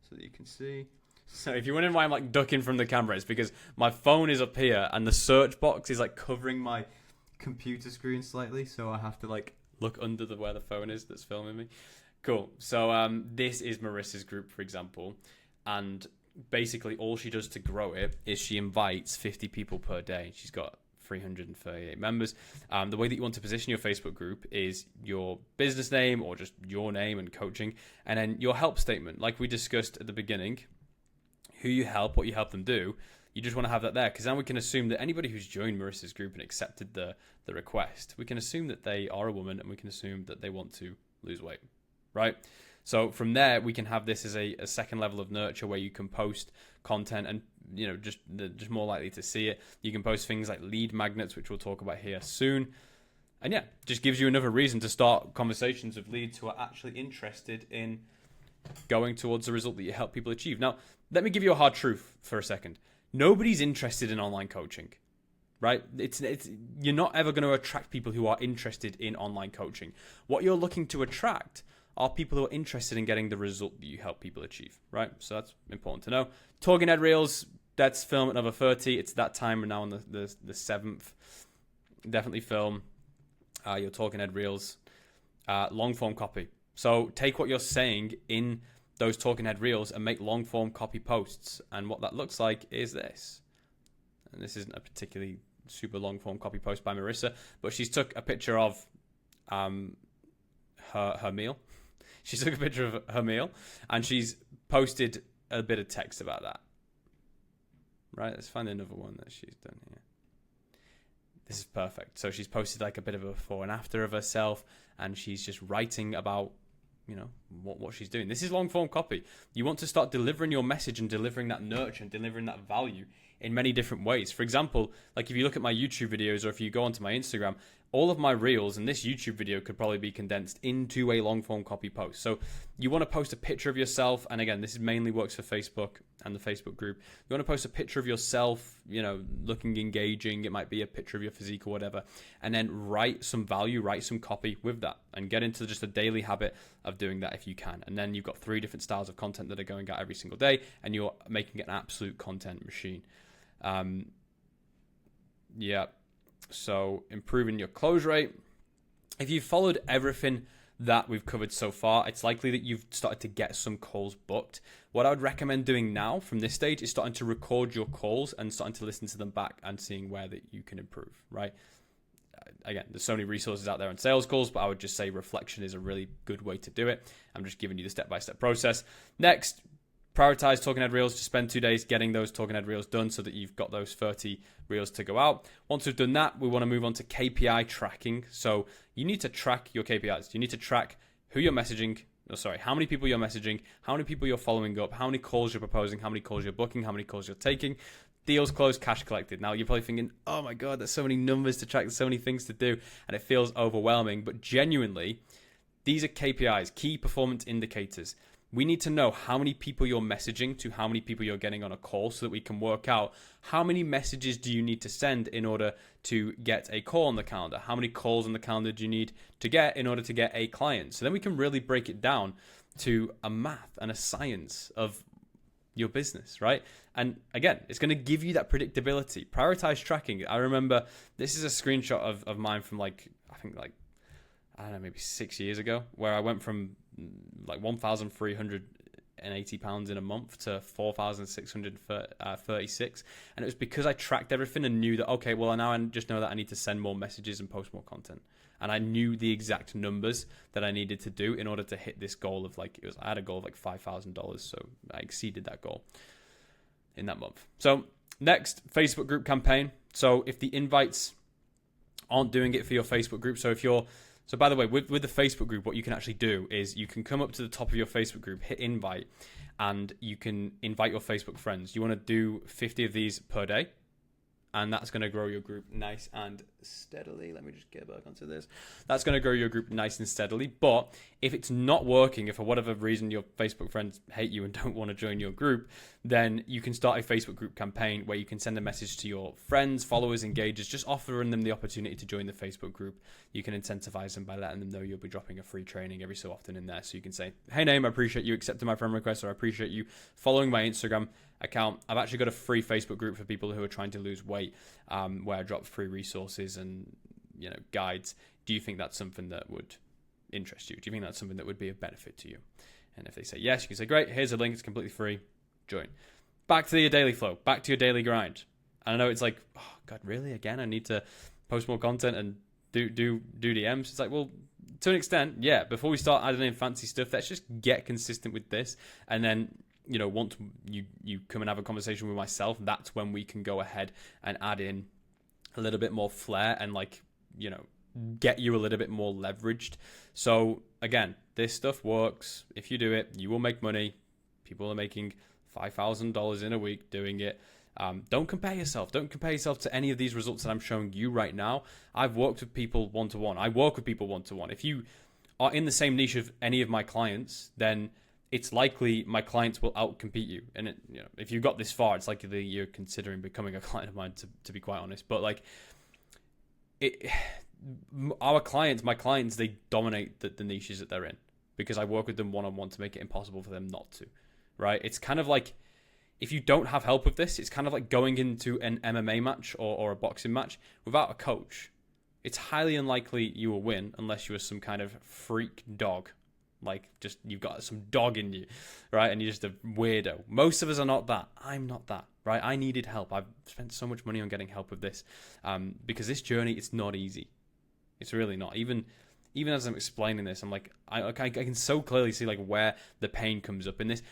so that you can see. So if you're wondering why I'm like ducking from the camera, it's because my phone is up here and the search box is like covering my computer screen slightly, so I have to like look under where the phone is that's filming me. Cool. So this is Marissa's group, for example, and basically all she does to grow it is she invites 50 people per day. She's got 338 members. The way that you want to position your Facebook group is your business name or just your name and coaching, and then your help statement, like we discussed at the beginning. Who you help, what you help them do. You just want to have that there, because then we can assume that anybody who's joined Marissa's group and accepted the request, we can assume that they are a woman and we can assume that they want to lose weight, right? So from there, we can have this as a second level of nurture where you can post content and, just more likely to see it. You can post things like lead magnets, which we'll talk about here soon. And yeah, just gives you another reason to start conversations with leads who are actually interested in going towards the result that you help people achieve. Now, let me give you a hard truth for a second. Nobody's interested in online coaching, right? It's you're not ever going to attract people who are interested in online coaching. What you're looking to attract are people who are interested in getting the result that you help people achieve, right? So that's important to know. Talking head reels, let's film another 30. It's that time now on the 7th. Definitely film your talking head reels. Long form copy. So take what you're saying in those talking head reels and make long form copy posts. And what that looks like is this. And this isn't a particularly super long form copy post by Marissa, but she's took a picture of her meal. She took a picture of her meal and she's posted a bit of text about that. Right, let's find another one that she's done here. This is perfect. So she's posted like a bit of a before and after of herself, and she's just writing about, what she's doing. This is long form copy. You want to start delivering your message and delivering that nurture and delivering that value in many different ways. For example, like if you look at my YouTube videos or if you go onto my Instagram, all of my reels and this YouTube video could probably be condensed into a long form copy post. So you want to post a picture of yourself. And again, this mainly works for Facebook and the Facebook group. You want to post a picture of yourself, looking engaging. It might be a picture of your physique or whatever. And then write some value, write some copy with that and get into just a daily habit of doing that if you can. And then you've got 3 different styles of content that are going out every single day and you're making an absolute content machine. So improving your close rate. If you've followed everything that we've covered so far, it's likely that you've started to get some calls booked. What I would recommend doing now from this stage is starting to record your calls and starting to listen to them back and seeing where that you can improve, right? Again, there's so many resources out there on sales calls, but I would just say reflection is a really good way to do it. I'm just giving you the step-by-step process. Next, prioritize talking head reels. Just spend 2 days getting those talking head reels done so that you've got those 30 reels to go out. Once we've done that, we want to move on to KPI tracking. So you need to track your KPIs. You need to track who you're messaging. How many people you're messaging, how many people you're following up, how many calls you're proposing, how many calls you're booking, how many calls you're taking, deals closed, cash collected. Now you're probably thinking, oh my God, there's so many numbers to track, there's so many things to do, and it feels overwhelming. But genuinely, these are KPIs, key performance indicators. We need to know how many people you're messaging to how many people you're getting on a call so that we can work out how many messages do you need to send in order to get a call on the calendar? How many calls on the calendar do you need to get in order to get a client? So then we can really break it down to a math and a science of your business, right? And again, it's going to give you that predictability. Prioritize tracking. I remember this is a screenshot of mine from I don't know, maybe 6 years ago, where I went from like £1,380 in a month to 4,636, and it was because I tracked everything and knew that, okay, well, now I just know that I need to send more messages and post more content, and I knew the exact numbers that I needed to do in order to hit this goal of I had a goal of like $5,000, so I exceeded that goal in that month. So next, Facebook group campaign. So if the invites aren't doing it for your Facebook group, So by the way, with the Facebook group, what you can actually do is you can come up to the top of your Facebook group, hit invite, and you can invite your Facebook friends. You want to do 50 of these per day, and that's going to grow your group nice and steadily. Let me just get back onto this. That's going to grow your group nice and steadily. But if it's not working, if for whatever reason your Facebook friends hate you and don't want to join your group, then you can start a Facebook group campaign where you can send a message to your friends, followers, engagers, just offering them the opportunity to join the Facebook group. You can incentivize them by letting them know you'll be dropping a free training every so often in there. So you can say, hey, Naeem, I appreciate you accepting my friend request, or I appreciate you following my Instagram account. I've actually got a free Facebook group for people who are trying to lose weight, where I drop free resources and guides. Do you think that's something that would interest you? Do you think that's something that would be of benefit to you? And if they say yes, you can say, great, here's a link, it's completely free, join. Back to your daily flow, back to your daily grind. And I know it's like, oh God, really? Again, I need to post more content and do DMs. It's like, well, to an extent, yeah. Before we start adding in fancy stuff, let's just get consistent with this. And then, once you come and have a conversation with myself, that's when we can go ahead and add in a little bit more flair and get you a little bit more leveraged. So again, this stuff works. If you do it, you will make money. People are making $5,000 in a week doing it. Don't compare yourself. Don't compare yourself to any of these results that I'm showing you right now. I've worked with people one-to-one. I work with people one-to-one. If you are in the same niche of any of my clients, then it's likely my clients will outcompete you. And if you got this far, it's likely you're considering becoming a client of mine, to be quite honest. But my clients, they dominate the niches that they're in. because I work with them one-on-one to make it impossible for them not to, right? It's kind of like, if you don't have help with this, it's kind of like going into an MMA match or a boxing match without a coach. It's highly unlikely you will win unless you are some kind of freak dog. Like, just, you've got some dog in you, right? And you're just a weirdo. Most of us are not that. I'm not that, right? I needed help. I've spent so much money on getting help with this, because this journey, it's not easy. It's really not. Even as I'm explaining this, I'm like, I can so clearly see like where the pain comes up in this.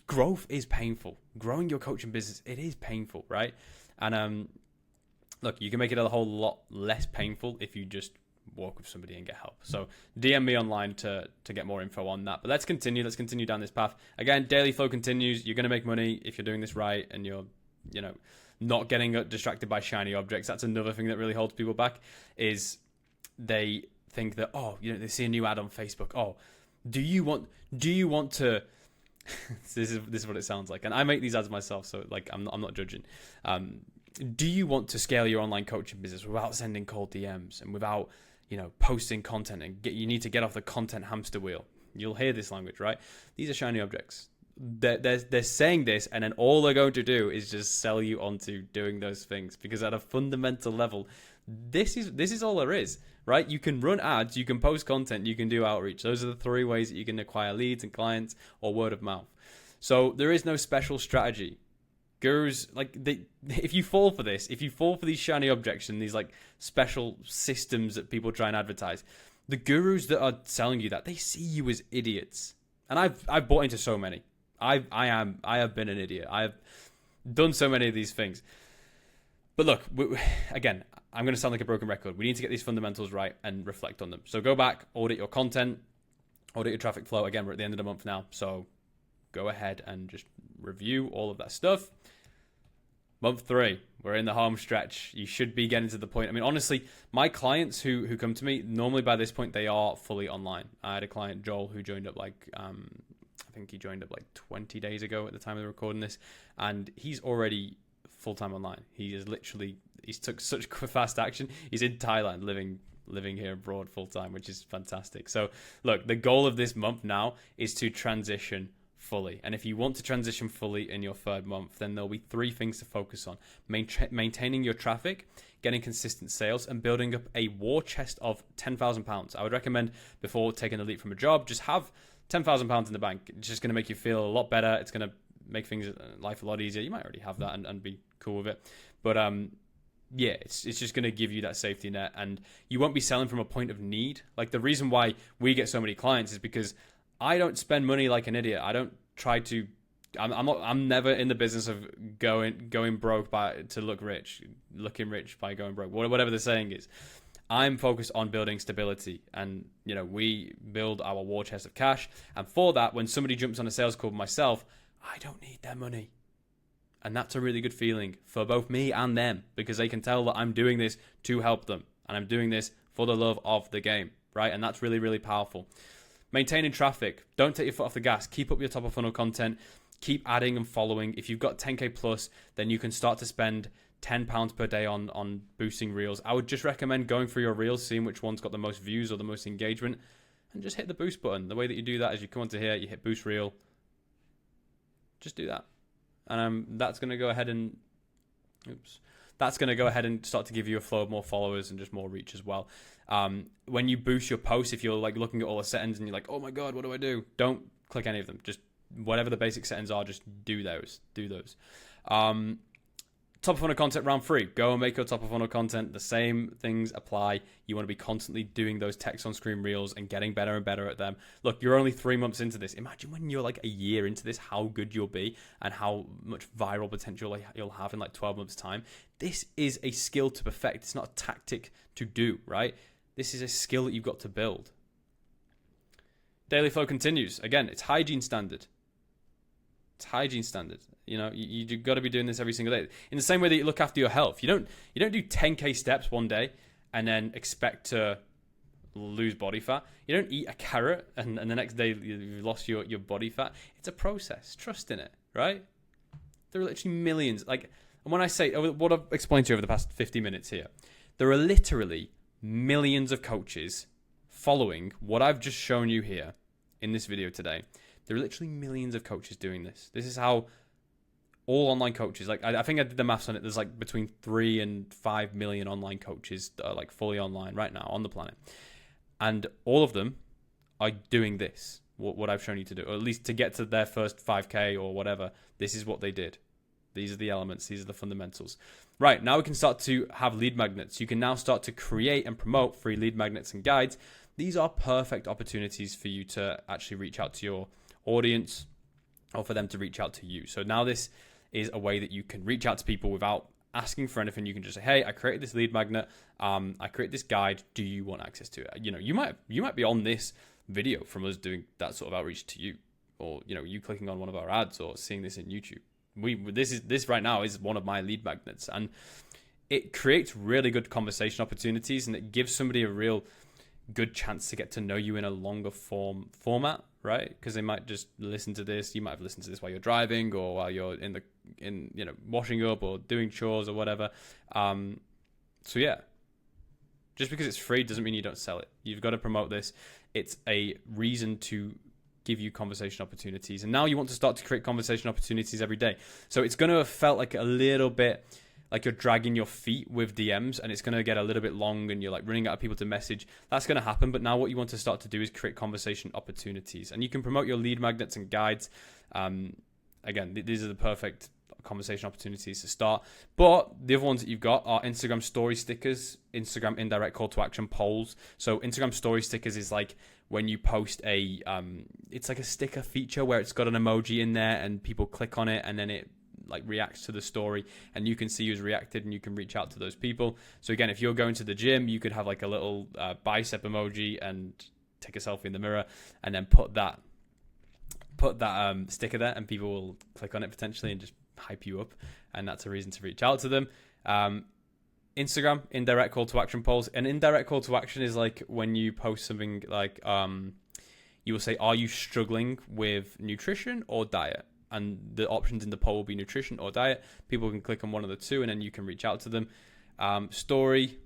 Growth is painful. Growing your coaching business, it is painful, right? And look, you can make it a whole lot less painful if you just work with somebody and get help. So DM me online to get more info on that. But let's continue down this path. Again, daily flow continues. You're going to make money if you're doing this right, and you're, not getting distracted by shiny objects. That's another thing that really holds people back, is they think that, they see a new ad on Facebook. Oh, do you want to this is what it sounds like, and I make these ads myself, so like I'm not judging. Do you want to scale your online coaching business without sending cold DMs and without posting content, and you need to get off the content hamster wheel? You'll hear this language, right? These are shiny objects. They're saying this, and then all they're going to do is just sell you onto doing those things, because at a fundamental level, this is all there is, right? You can run ads, you can post content, you can do outreach. Those are the three ways that you can acquire leads and clients, or word of mouth. So there is no special strategy. Gurus, if you fall for this, if you fall for these shiny objects and these like special systems that people try and advertise, the gurus that are selling you that, they see you as idiots. And I've bought into so many. I have been an idiot. I have done so many of these things. But look, again, I'm going to sound like a broken record. We need to get these fundamentals right and reflect on them. So go back, audit your content, audit your traffic flow. Again, we're at the end of the month now, so go ahead and just review all of that stuff. Month 3, we're in the home stretch. You should be getting to the point. I mean, honestly, my clients who come to me, normally by this point, they are fully online. I had a client, Joel, who joined up I think he joined up like 20 days ago at the time of recording this, and he's already full-time online. He's took such fast action. He's in Thailand, living here abroad full-time, which is fantastic. So look, the goal of this month now is to transition fully. And if you want to transition fully in your 3rd month, then there'll be 3 things to focus on: maintaining your traffic, getting consistent sales, and building up a war chest of £10,000. I would recommend, before taking the leap from a job, just have £10,000 in the bank. It's just going to make you feel a lot better. It's going to make life a lot easier. You might already have that and be cool with it. But it's just going to give you that safety net, and you won't be selling from a point of need. Like, the reason why we get so many clients is because I don't spend money like an idiot. I don't try to. I'm never in the business of going broke to looking rich by going broke. Whatever the saying is. I'm focused on building stability, and we build our war chest of cash. And for that, when somebody jumps on a sales call with myself, I don't need their money. And that's a really good feeling for both me and them, because they can tell that I'm doing this to help them, and I'm doing this for the love of the game, right? And that's really, really powerful. Maintaining traffic. Don't take your foot off the gas. Keep up your top of funnel content. Keep adding and following. If you've got 10K plus, then you can start to spend £10 per day on boosting reels. I would just recommend going through your reels, seeing which one's got the most views or the most engagement, and just hit the boost button. The way that you do that is you come onto here, you hit boost reel. Just do that. And that's going to go ahead and start to give you a flow of more followers and just more reach as well. When you boost your posts, if you're like looking at all the settings and you're like, oh my God, what do? Don't click any of them. Just whatever the basic settings are, just do those. Top of funnel content round 3. Go and make your top of funnel content. The same things apply. You want to be constantly doing those text on screen reels and getting better and better at them. Look, you're only 3 months into this. Imagine when you're like a year into this, how good you'll be and how much viral potential you'll have in like 12 months time. This is a skill to perfect. It's not a tactic to do, right? This is a skill that you've got to build. Daily flow continues. Again, it's hygiene standard. You've got to be doing this every single day. In the same way that you look after your health, you don't do 10K steps one day and then expect to lose body fat. You don't eat a carrot and the next day you've lost your body fat. It's a process. Trust in it, right? There are literally millions. And when I say what I've explained to you over the past 50 minutes here, there are literally millions of coaches following what I've just shown you here in this video today, there are literally millions of coaches doing this. This is how all online coaches, like I think I did the maths on it, there's like between 3 and 5 million online coaches that are like fully online right now on the planet. And all of them are doing this, what I've shown you to do, or at least to get to their first 5K or whatever. This is what they did. These are the elements. These are the fundamentals. Right, now we can start to have lead magnets. You can now start to create and promote free lead magnets and guides. These are perfect opportunities for you to actually reach out to your audience or for them to reach out to you. So now this is a way that you can reach out to people without asking for anything. You can just say, hey, I created this lead magnet. I created this guide. Do you want access to it? You know, you might be on this video from us doing that sort of outreach to you, or, you know, you clicking on one of our ads or seeing this in YouTube. This right now is one of my lead magnets, and it creates really good conversation opportunities, and it gives somebody a real good chance to get to know you in a longer format, right? Because they might just listen to this. You might have listened to this while you're driving or while you're in you know, washing up or doing chores or whatever. So yeah, just because it's free doesn't mean you don't sell it. You've got to promote this. It's a reason to give you conversation opportunities. And now you want to start to create conversation opportunities every day. So it's going to have felt like a little bit like you're dragging your feet with DMs, and it's going to get a little bit long and you're like running out of people to message. That's going to happen. But now what you want to start to do is create conversation opportunities, and you can promote your lead magnets and guides. Again, these are the perfect conversation opportunities to start. But the other ones that you've got are Instagram story stickers, Instagram indirect call to action polls. So Instagram story stickers is like when you post it's like a sticker feature where it's got an emoji in there and people click on it and then it like reacts to the story and you can see who's reacted and you can reach out to those people. So again, if you're going to the gym, you could have like a little bicep emoji and take a selfie in the mirror and then put that sticker there, and people will click on it potentially and just hype you up, and that's a reason to reach out to them. Instagram indirect call to action polls. An indirect call to action is like when you post something like you will say, are you struggling with nutrition or diet? And the options in the poll will be nutrition or diet. People can click on one of the two and then you can reach out to them. Story,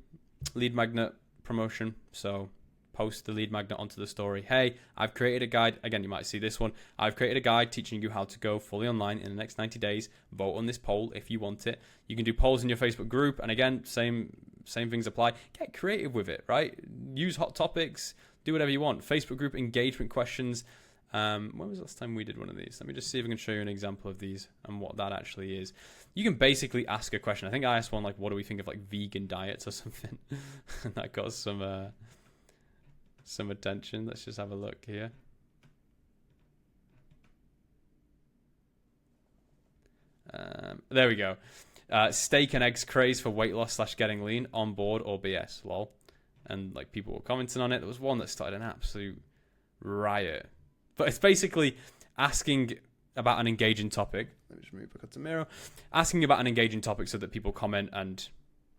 lead magnet promotion. So post the lead magnet onto the story. Hey, I've created a guide. Again, you might see this one. I've created a guide teaching you how to go fully online in the next 90 days. Vote on this poll if you want it. You can do polls in your Facebook group. And again, same things apply. Get creative with it, right? Use hot topics. Do whatever you want. Facebook group engagement questions. When was the last time we did one of these? Let me just see if I can show you an example of these and what that actually is. You can basically ask a question. I think I asked one like, what do we think of like vegan diets or something? And that got some attention. Let's just have a look here. There we go. Steak and eggs craze for weight loss / getting lean, on board or BS, lol. And like people were commenting on it. There was one that started an absolute riot. But it's basically asking about an engaging topic. Let me just move back up to Miro. Asking about an engaging topic so that people comment and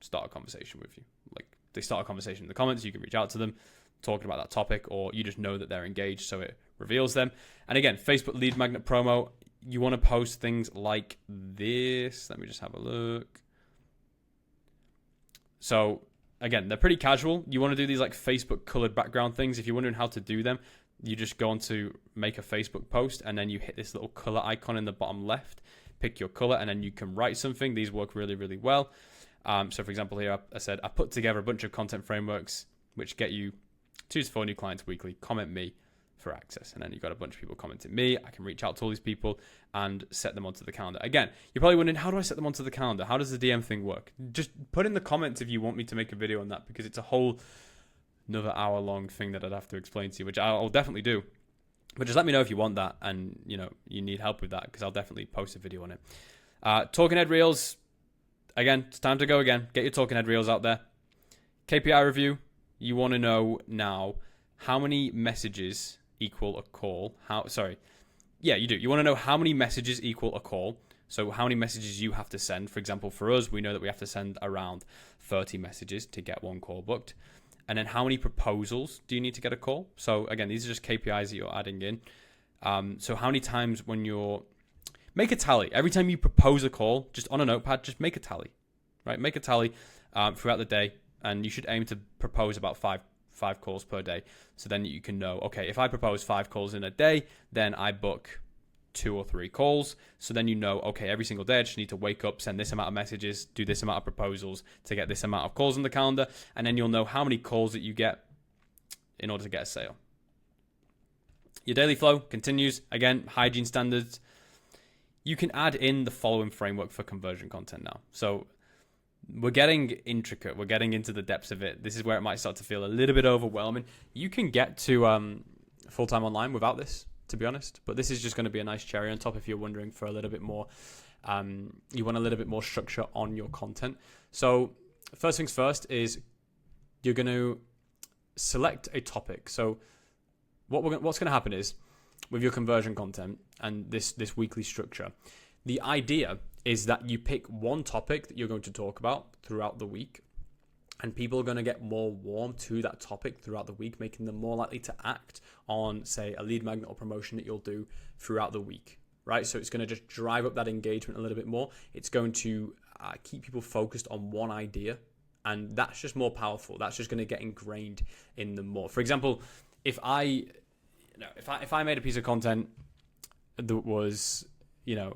start a conversation with you. Like they start a conversation in the comments, you can reach out to them talking about that topic, or you just know that they're engaged, so it reveals them. And again, Facebook lead magnet promo, you want to post things like this. Let me just have a look. So again, they're pretty casual. You want to do these like Facebook colored background things. If you're wondering how to do them, you just go on to make a Facebook post and then you hit this little color icon in the bottom left, pick your color, and then you can write something. These work really, really well. So for example, here I said, I put together a bunch of content frameworks which get you 2 to 4 new clients weekly. Comment me for access. And then you've got a bunch of people commenting me. I can reach out to all these people and set them onto the calendar. Again, you're probably wondering, how do I set them onto the calendar? How does the DM thing work? Just put in the comments if you want me to make a video on that, because it's a whole another hour-long thing that I'd have to explain to you, which I'll definitely do. But just let me know if you want that and you need help with that, because I'll definitely post a video on it. Talking head reels. Again, it's time to go again. Get your talking head reels out there. KPI review. You want to know now how many messages equal a call. You do. You want to know how many messages equal a call. So how many messages you have to send. For example, for us, we know that we have to send around 30 messages to get one call booked. And then how many proposals do you need to get a call? So again, these are just KPIs that you're adding in. So how many times when make a tally. Every time you propose a call, just on a notepad, just make a tally, right? Make a tally throughout the day. And you should aim to propose about 5 calls per day. So then you can know, okay, if I propose 5 calls in a day, then I book 2 or 3 calls. So then you know, okay, every single day I just need to wake up, send this amount of messages, do this amount of proposals to get this amount of calls on the calendar. And then you'll know how many calls that you get in order to get a sale. Your daily flow continues. Again, hygiene standards. You can add in the following framework for conversion content now. So we're getting intricate. We're getting into the depths of it. This is where it might start to feel a little bit overwhelming. You can get to full-time online without this, to be honest. But this is just going to be a nice cherry on top if you're wondering for a little bit more. You want a little bit more structure on your content. So first things first is you're going to select a topic. So what's going to happen is with your conversion content and this weekly structure, the idea is that you pick one topic that you're going to talk about throughout the week, and people are going to get more warm to that topic throughout the week, making them more likely to act on, say, a lead magnet or promotion that you'll do throughout the week, right? So it's going to just drive up that engagement a little bit more. It's going to keep people focused on one idea, and that's just more powerful. That's just going to get ingrained in them more. For example, if I made a piece of content that was,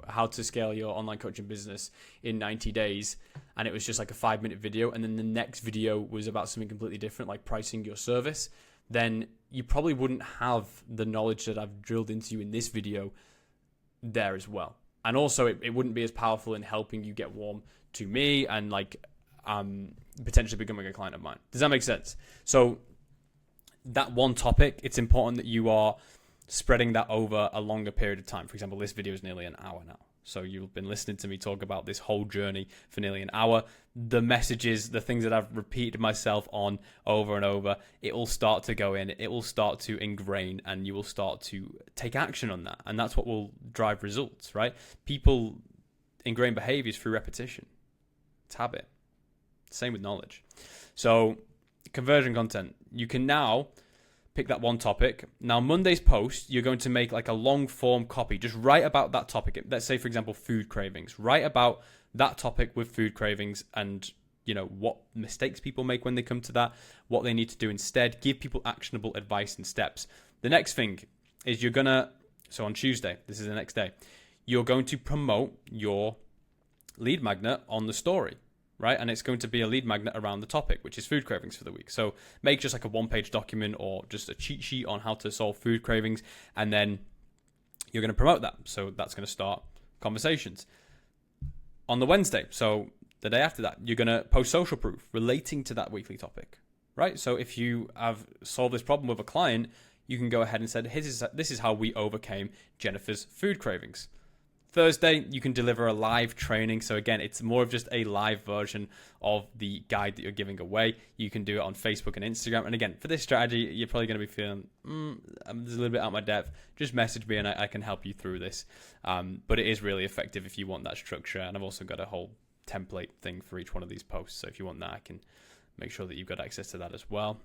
how to scale your online coaching business in 90 days, and it was just like a 5-minute video, and then the next video was about something completely different, like pricing your service, then you probably wouldn't have the knowledge that I've drilled into you in this video there as well. And also it wouldn't be as powerful in helping you get warm to me and potentially becoming a client of mine. Does that make sense? So that one topic, it's important that you are spreading that over a longer period of time. For example, this video is nearly an hour now. So you've been listening to me talk about this whole journey for nearly an hour. The messages, the things that I've repeated myself on over and over, it will start to go in, it will start to ingrain, and you will start to take action on that. And that's what will drive results, right? People ingrain behaviors through repetition. It's habit. Same with knowledge. So conversion content, you can now pick that one topic. Now, Monday's post, you're going to make like a long form copy. Just write about that topic. Let's say, for example, food cravings. Write about that topic with food cravings and, what mistakes people make when they come to that, what they need to do instead. Give people actionable advice and steps. The next thing is so on Tuesday, this is the next day, you're going to promote your lead magnet on the story. Right? And it's going to be a lead magnet around the topic, which is food cravings for the week. So make just like a 1-page document or just a cheat sheet on how to solve food cravings. And then you're going to promote that. So that's going to start conversations. On the Wednesday, so the day after that, you're going to post social proof relating to that weekly topic. Right? So if you have solved this problem with a client, you can go ahead and say, this is how we overcame Jennifer's food cravings. Thursday, you can deliver a live training. So again, it's more of just a live version of the guide that you're giving away. You can do it on Facebook and Instagram. And again, for this strategy, you're probably going to be feeling, I'm a little bit out of my depth. Just message me and I can help you through this. But it is really effective if you want that structure. And I've also got a whole template thing for each one of these posts. So if you want that, I can make sure that you've got access to that as well.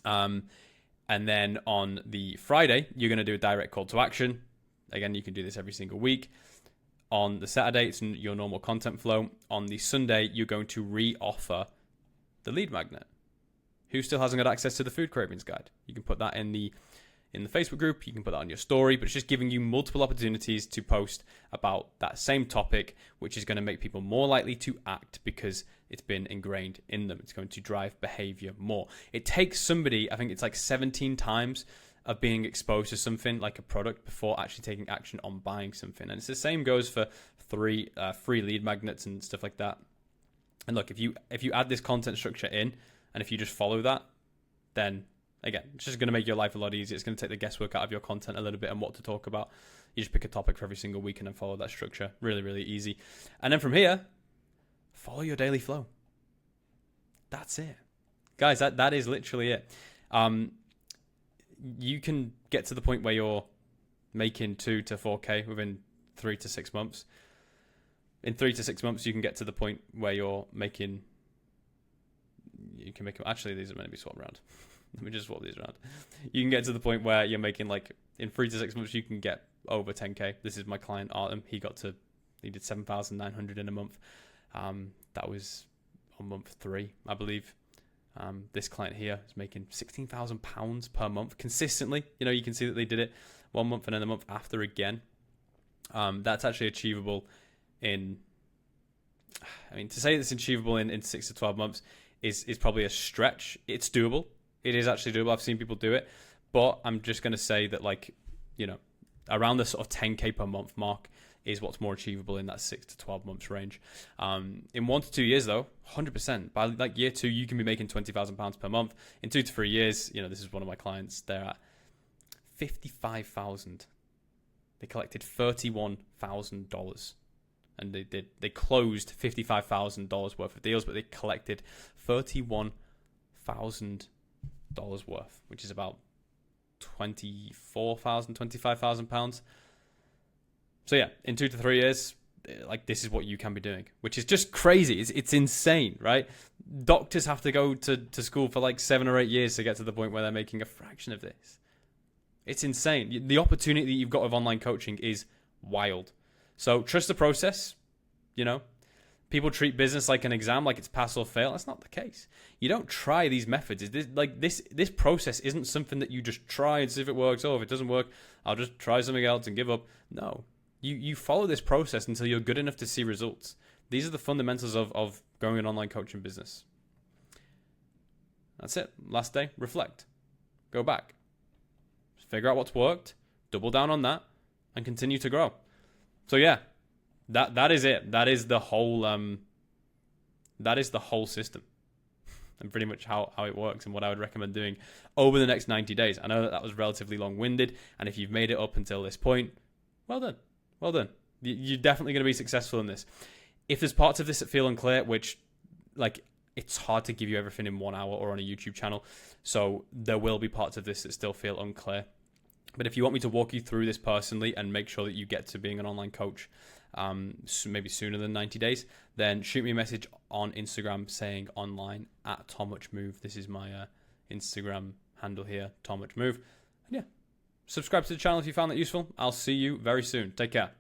And then on the Friday, you're going to do a direct call to action. Again, you can do this every single week. On the Saturday, it's your normal content flow. On the Sunday, you're going to re-offer the lead magnet. Who still hasn't got access to the food cravings guide? You can put that in the Facebook group. You can put that on your story, but it's just giving you multiple opportunities to post about that same topic, which is going to make people more likely to act because it's been ingrained in them. It's going to drive behavior more. It takes somebody, I think it's like 17 times of being exposed to something like a product before actually taking action on buying something. And it's the same goes for free lead magnets and stuff like that. And look, if you add this content structure in, and if you just follow that, then again, it's just going to make your life a lot easier. It's going to take the guesswork out of your content a little bit and what to talk about. You just pick a topic for every single week and then follow that structure. Really, really easy. And then from here, follow your daily flow. That's it. Guys, that is literally it. You can get to the point where you're making 2 to 4K within 3 to 6 months. In 3 to 6 months, you can get to the point where you can make, actually, these are meant to be swapped around. Let me just swap these around. You can get to the point where you're making in 3 to 6 months, you can get over 10K. This is my client, Artem. He did 7,900 in a month. That was on month 3, I believe. This client here is making £16,000 per month consistently. You can see that they did it 1 month and then the month after again. That's actually achievable to say it's achievable in 6 to 12 months is probably a stretch. It's doable. It is actually doable. I've seen people do it, but I'm just going to say that around the sort of 10K per month mark is what's more achievable in that 6 to 12 months range. In 1 to 2 years though, 100%. By year 2, you can be making £20,000 per month. In 2 to 3 years, this is one of my clients. They're at 55,000. They collected $31,000, and they closed $55,000 worth of deals, but they collected $31,000 worth, which is about £25,000. So yeah, in 2 to 3 years, this is what you can be doing, which is just crazy. It's insane, right? Doctors have to go to school for 7 or 8 years to get to the point where they're making a fraction of this. It's insane. The opportunity that you've got with online coaching is wild. So trust the process. People treat business like an exam, like it's pass or fail. That's not the case. You don't try these methods. This process isn't something that you just try and see if it works. If it doesn't work, I'll just try something else and give up. No, you follow this process until you're good enough to see results. These are the fundamentals of growing an online coaching business. That's it. Last day, reflect. Go back. Figure out what's worked, double down on that, and continue to grow. So yeah, that is it. That is the whole system, and pretty much how it works and what I would recommend doing over the next 90 days. I know that was relatively long-winded, and if you've made it up until this point, well done. You're definitely going to be successful in this. If there's parts of this that feel unclear, which it's hard to give you everything in 1 hour or on a YouTube channel, so there will be parts of this that still feel unclear. But if you want me to walk you through this personally and make sure that you get to being an online coach maybe sooner than 90 days, then shoot me a message on Instagram saying online @TomMuchMove. This is my Instagram handle here, TomMuchMove. And yeah, subscribe to the channel if you found that useful. I'll see you very soon. Take care.